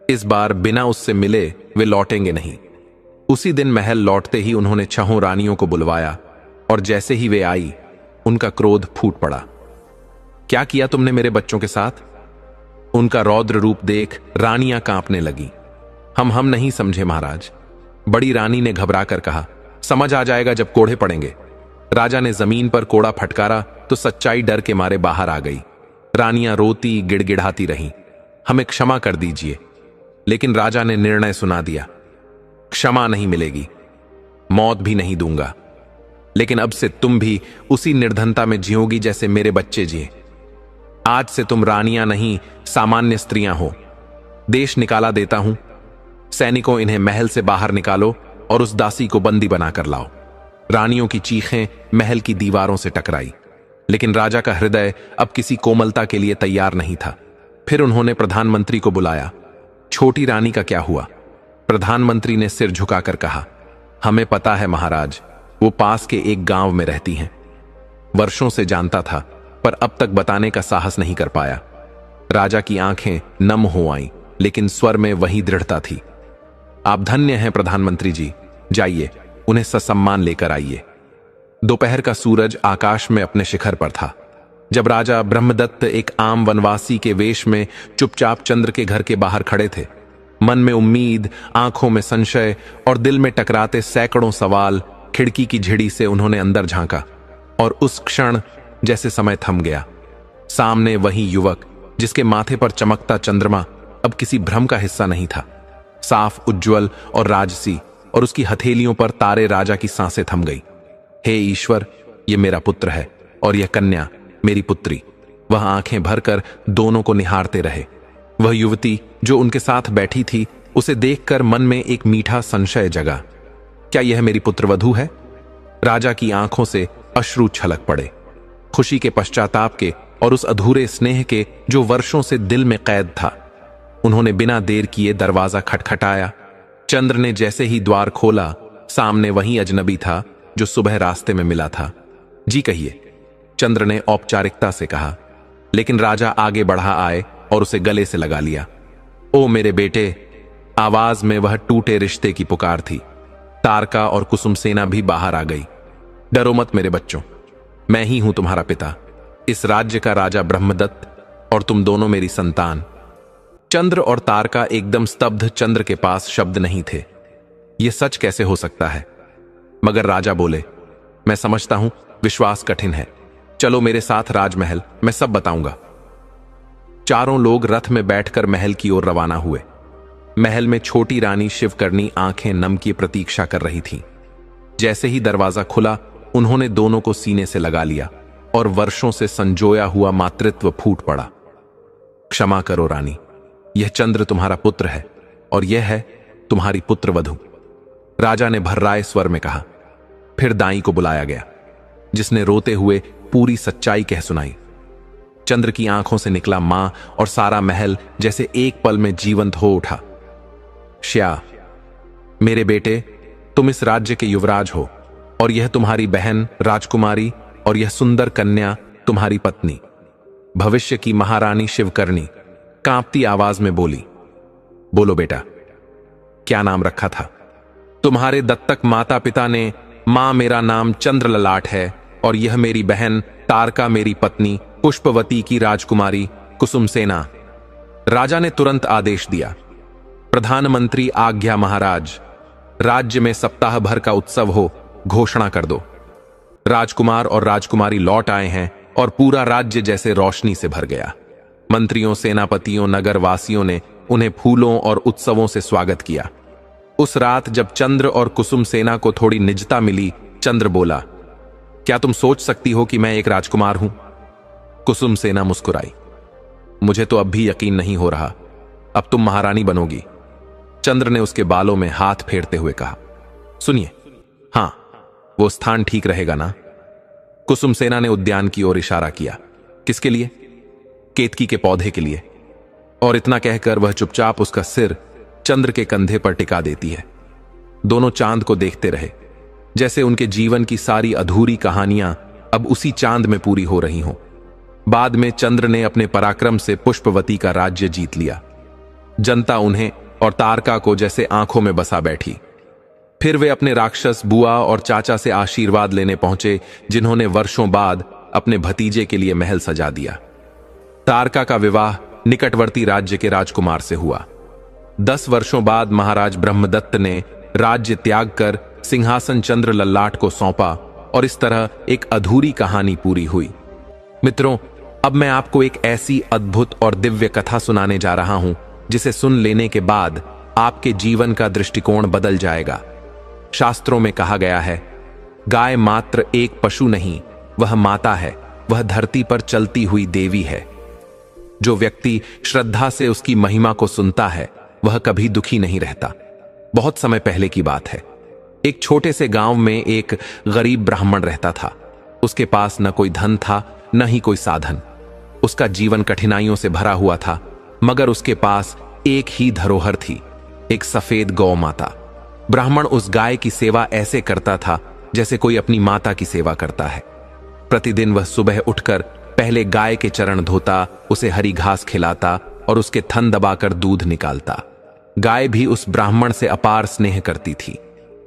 इस बार बिना उससे मिले वे लौटेंगे नहीं। उसी दिन महल लौटते ही उन्होंने छहों रानियों को बुलवाया, और जैसे ही वे आई, उनका क्रोध फूट पड़ा। क्या किया तुमने मेरे बच्चों के साथ? उनका रौद्र रूप देख रानियां कांपने लगी। हम नहीं समझे महाराज। बड़ी रानी ने घबराकर कहा, समझ आ जाएगा जब कोड़े पड़ेंगे। राजा ने जमीन पर कोड़ा फटकारा तो सच्चाई डर के मारे बाहर आ गई। रानियां रोती गिड़गिड़ाती रहीं, हमें क्षमा कर दीजिए। लेकिन राजा ने निर्णय सुना दिया, क्षमा नहीं मिलेगी, मौत भी नहीं दूंगा। लेकिन अब से तुम भी उसी निर्धनता में जियोगी जैसे मेरे बच्चे जिए। आज से तुम रानियां नहीं, सामान्य स्त्रियां हो। देश निकाला देता हूं। सैनिकों, इन्हें महल से बाहर निकालो और उस दासी को बंदी बनाकर लाओ। रानियों की चीखें महल की दीवारों से टकराई, लेकिन राजा का हृदय अब किसी कोमलता के लिए तैयार नहीं था। फिर उन्होंने प्रधानमंत्री को बुलाया। छोटी रानी का क्या हुआ? प्रधानमंत्री ने सिर झुकाकर कहा, हमें पता है महाराज, वो पास के एक गांव में रहती हैं। वर्षों से जानता था, पर अब तक बताने का साहस नहीं कर पाया। राजा की आंखें नम हो आईं, लेकिन स्वर में वही दृढ़ता थी। आप धन्य हैं प्रधानमंत्री जी, जाइए, उन्हें ससम्मान लेकर आइए। दोपहर का सूरज आकाश में अपने शिखर पर था, जब राजा ब्रह्मदत्त एक आम वनवासी के वेश में चुपचाप चंद्र के घर के बाहर खड़े थे। मन में उम्मीद, आंखों में संशय और दिल में टकराते सैकड़ों सवाल। खिड़की की झिड़ी से उन्होंने अंदर झांका, और उस क्षण जैसे समय थम गया। सामने वही युवक, जिसके माथे पर चमकता चंद्रमा अब किसी भ्रम का हिस्सा नहीं था, साफ, उज्जवल और राजसी, और उसकी हथेलियों पर तारे। राजा की सांसें थम गई। हे ईश्वर, ये मेरा पुत्र है और यह कन्या मेरी पुत्री। वह आंखें भरकर दोनों को निहारते रहे। वह युवती जो उनके साथ बैठी थी, उसे देखकर मन में एक मीठा संशय जगा। क्या यह मेरी पुत्रवधू है? राजा की आंखों से अश्रु छलक पड़े, खुशी के, पश्चाताप के और उस अधूरे स्नेह के जो वर्षों से दिल में कैद था। उन्होंने बिना देर किए दरवाजा खटखटाया। चंद्र ने जैसे ही द्वार खोला, सामने वही अजनबी था जो सुबह रास्ते में मिला था। जी कहिए, चंद्र ने औपचारिकता से कहा, लेकिन राजा आगे बढ़ा आए और उसे गले से लगा लिया। ओ मेरे बेटे, आवाज में वह टूटे रिश्ते की पुकार थी। तारका और कुसुम सेना भी बाहर आ गई। डरो मत मेरे बच्चों, मैं ही हूं तुम्हारा पिता, इस राज्य का राजा ब्रह्मदत्त, और तुम दोनों मेरी संतान। चंद्र और तारका एकदम स्तब्ध। चंद्र के पास शब्द नहीं थे। यह सच कैसे हो सकता है? मगर राजा बोले, मैं समझता हूं, विश्वास कठिन है। चलो मेरे साथ राजमहल, मैं सब बताऊंगा। चारों लोग रथ में बैठकर महल की ओर रवाना हुए। महल में छोटी रानी शिवकर्णी आंखें नम किए प्रतीक्षा कर रही थी। जैसे ही दरवाजा खुला, उन्होंने दोनों को सीने से लगा लिया और वर्षों से संजोया हुआ मातृत्व फूट पड़ा। क्षमा करो रानी, यह चंद्र तुम्हारा पुत्र है और यह है तुम्हारी पुत्रवधू, राजा ने भर्राए स्वर में कहा। फिर दाई को बुलाया गया, जिसने रोते हुए पूरी सच्चाई कह सुनाई। चंद्र की आंखों से निकला मां और सारा महल जैसे एक पल में जीवंत हो उठा। श्या, मेरे बेटे, तुम इस राज्य के युवराज हो, और यह तुम्हारी बहन राजकुमारी, और यह सुंदर कन्या तुम्हारी पत्नी। भविष्य की महारानी शिवकर्णी कांपती आवाज में बोली। बोलो बेटा, क्या नाम रखा था? तुम्हारे दत्तक माता पिता ने, मां मेरा नाम चंद्रललाट है, और यह मेरी बहन तारका मेरी पत्नी, पुष्पवती की राजकुमारी कुसुमसेना। राजा ने तुरंत आदेश दिया, प्रधानमंत्री आज्ञा महाराज, राज्य में सप्ताह भर का उत्सव हो, घोषणा कर दो। राजकुमार और राजकुमारी लौट आए हैं और पूरा राज्य जैसे रोशनी से भर गया। मंत्रियों, सेनापतियों, नगर वासियों ने उन्हें फूलों और उत्सवों से स्वागत किया। उस रात जब चंद्र और कुसुम सेना को थोड़ी निजता मिली, चंद्र बोला, क्या तुम सोच सकती हो कि मैं एक राजकुमार हूं? कुसुम सेना मुस्कुराई, मुझे तो अब भी यकीन नहीं हो रहा, अब तुम महारानी बनोगी। चंद्र ने उसके बालों में हाथ फेरते हुए कहा, सुनिए, हां, वो स्थान ठीक रहेगा ना? कुसुम सेना ने उद्यान की ओर इशारा किया। किसके लिए? केतकी के पौधे के लिए। और इतना कहकर वह चुपचाप उसका सिर चंद्र के कंधे पर टिका देती है। दोनों चांद को देखते रहे, जैसे उनके जीवन की सारी अधूरी कहानियां अब उसी चांद में पूरी हो रही हों। बाद में चंद्र ने अपने पराक्रम से पुष्पवती का राज्य जीत लिया। जनता उन्हें और तारका को जैसे आंखों में बसा बैठी। फिर वे अपने राक्षस बुआ और चाचा से आशीर्वाद लेने पहुंचे, जिन्होंने वर्षों बाद अपने भतीजे के लिए महल सजा दिया। तारका का विवाह निकटवर्ती राज्य के राजकुमार से हुआ। 10 वर्षों बाद महाराज ब्रह्मदत्त ने राज्य त्याग कर सिंहासन चंद्र लल्लाट को सौंपा और इस तरह एक अधूरी कहानी पूरी हुई। मित्रों, अब मैं आपको एक ऐसी अद्भुत और दिव्य कथा सुनाने जा रहा हूं जिसे सुन लेने के बाद आपके जीवन का दृष्टिकोण बदल जाएगा। शास्त्रों में कहा गया है, गाय मात्र एक पशु नहीं, वह माता है, वह धरती पर चलती हुई देवी है। जो व्यक्ति श्रद्धा से उसकी महिमा को सुनता है वह कभी दुखी नहीं रहता। बहुत समय पहले की बात है। एक छोटे से गांव में एक गरीब ब्राह्मण रहता था। उसके पास न कोई धन था, न ही कोई साधन। उसका जीवन कठिनाइयों से भरा हुआ था, मगर उसके पास एक ही धरोहर थी, एक सफेद गौ माता। ब्राह्मण उस गाय की सेवा ऐसे करता था जैसे कोई अपनी माता की सेवा करता है। प्रतिदिन वह सुबह उठकर पहले गाय के चरण धोता, उसे हरी घास खिलाता और उसके थन दबाकर दूध निकालता। गाय भी उस ब्राह्मण से अपार स्नेह करती थी।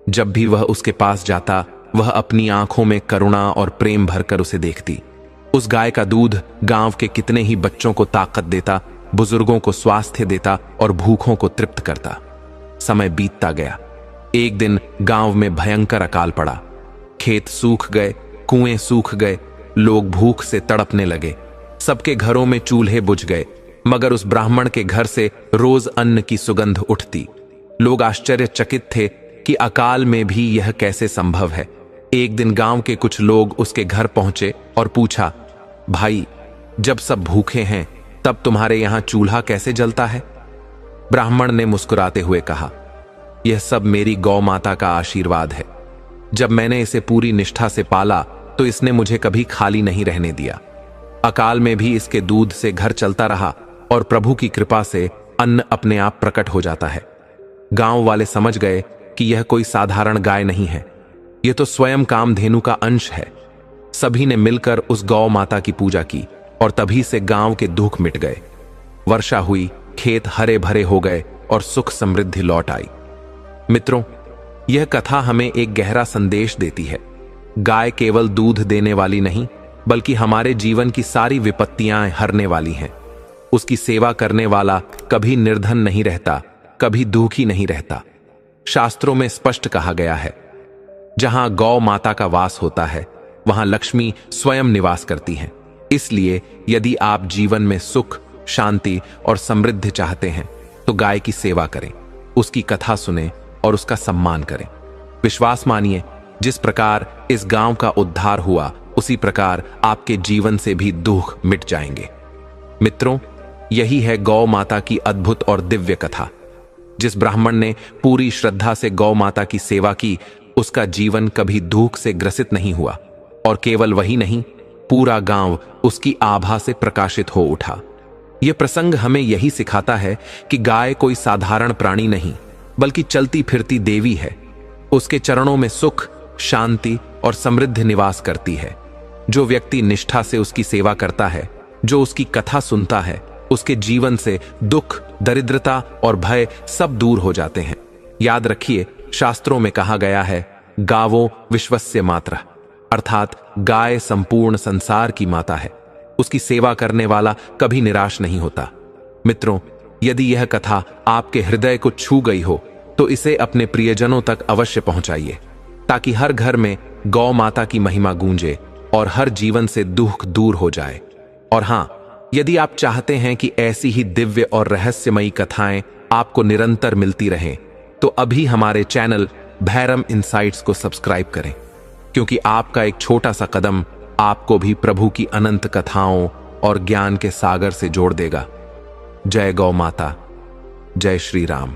जब भी वह उसके पास जाता, वह अपनी आंखों में करुणा और प्रेम भरकर उसे देखती। उस गाय का दूध गांव के कितने ही बच्चों को ताकत देता, बुजुर्गों को स्वास्थ्य देता और भूखों को तृप्त करता। समय बीतता गया। एक दिन गांव में भयंकर अकाल पड़ा। खेत सूख गए, कुएं सूख गए, लोग भूख से तड़पने लगे। सबके घरों में चूल्हे बुझ गए, मगर उस ब्राह्मण के घर से रोज अन्न की सुगंध उठती। लोग आश्चर्यचकित थे कि अकाल में भी यह कैसे संभव है। एक दिन गांव के कुछ लोग उसके घर पहुंचे और पूछा, भाई, जब सब भूखे हैं तब तुम्हारे यहां चूल्हा कैसे जलता है? ब्राह्मण ने मुस्कुराते हुए कहा, यह सब मेरी गौ माता का आशीर्वाद है। जब मैंने इसे पूरी निष्ठा से पाला तो इसने मुझे कभी खाली नहीं रहने दिया। अकाल में भी इसके दूध से घर चलता रहा और प्रभु की कृपा से अन्न अपने आप प्रकट हो जाता है। गांव वाले समझ गए कि यह कोई साधारण गाय नहीं है, यह तो स्वयं कामधेनु का अंश है। सभी ने मिलकर उस गौ माता की पूजा की और तभी से गांव के दुख मिट गए। वर्षा हुई, खेत हरे भरे हो गए और सुख समृद्धि लौट आई। मित्रों, यह कथा हमें एक गहरा संदेश देती है। गाय केवल दूध देने वाली नहीं, बल्कि हमारे जीवन की सारी विपत्तियां हरने वाली हैं। उसकी सेवा करने वाला कभी निर्धन नहीं रहता, कभी दुखी नहीं रहता। शास्त्रों में स्पष्ट कहा गया है, जहां गौ माता का वास होता है वहां लक्ष्मी स्वयं निवास करती हैं। इसलिए यदि आप जीवन में सुख, शांति और समृद्धि चाहते हैं तो गाय की सेवा करें, उसकी कथा सुनें और उसका सम्मान करें। विश्वास मानिए, जिस प्रकार इस गांव का उद्धार हुआ, उसी प्रकार आपके जीवन से भी दुख मिट जाएंगे। मित्रों, यही है गौ माता की अद्भुत और दिव्य कथा। जिस ब्राह्मण ने पूरी श्रद्धा से गौ माता की सेवा की, उसका जीवन कभी दुख से ग्रसित नहीं हुआ और केवल वही नहीं, पूरा गांव उसकी आभा से प्रकाशित हो उठा। यह प्रसंग हमें यही सिखाता है कि गाय कोई साधारण प्राणी नहीं, बल्कि चलती फिरती देवी है। उसके चरणों में सुख, शांति और समृद्धि निवास करती है। जो व्यक्ति निष्ठा से उसकी सेवा करता है, जो उसकी कथा सुनता है, उसके जीवन से दुख, दरिद्रता और भय सब दूर हो जाते हैं। याद रखिए, शास्त्रों में कहा गया है, गावो विश्वस्य मातरः, अर्थात गाय संपूर्ण संसार की माता है। उसकी सेवा करने वाला कभी निराश नहीं होता। मित्रों, यदि यह कथा आपके हृदय को छू गई हो तो इसे अपने प्रियजनों तक अवश्य पहुंचाइए, ताकि हर घर में गौ माता की महिमा गूंजे और हर जीवन से दुख दूर हो जाए। और हां, यदि आप चाहते हैं कि ऐसी ही दिव्य और रहस्यमयी कथाएं आपको निरंतर मिलती रहें, तो अभी हमारे चैनल भैरम इनसाइट्स को सब्सक्राइब करें, क्योंकि आपका एक छोटा सा कदम आपको भी प्रभु की अनंत कथाओं और ज्ञान के सागर से जोड़ देगा। जय गौ माता, जय श्री राम।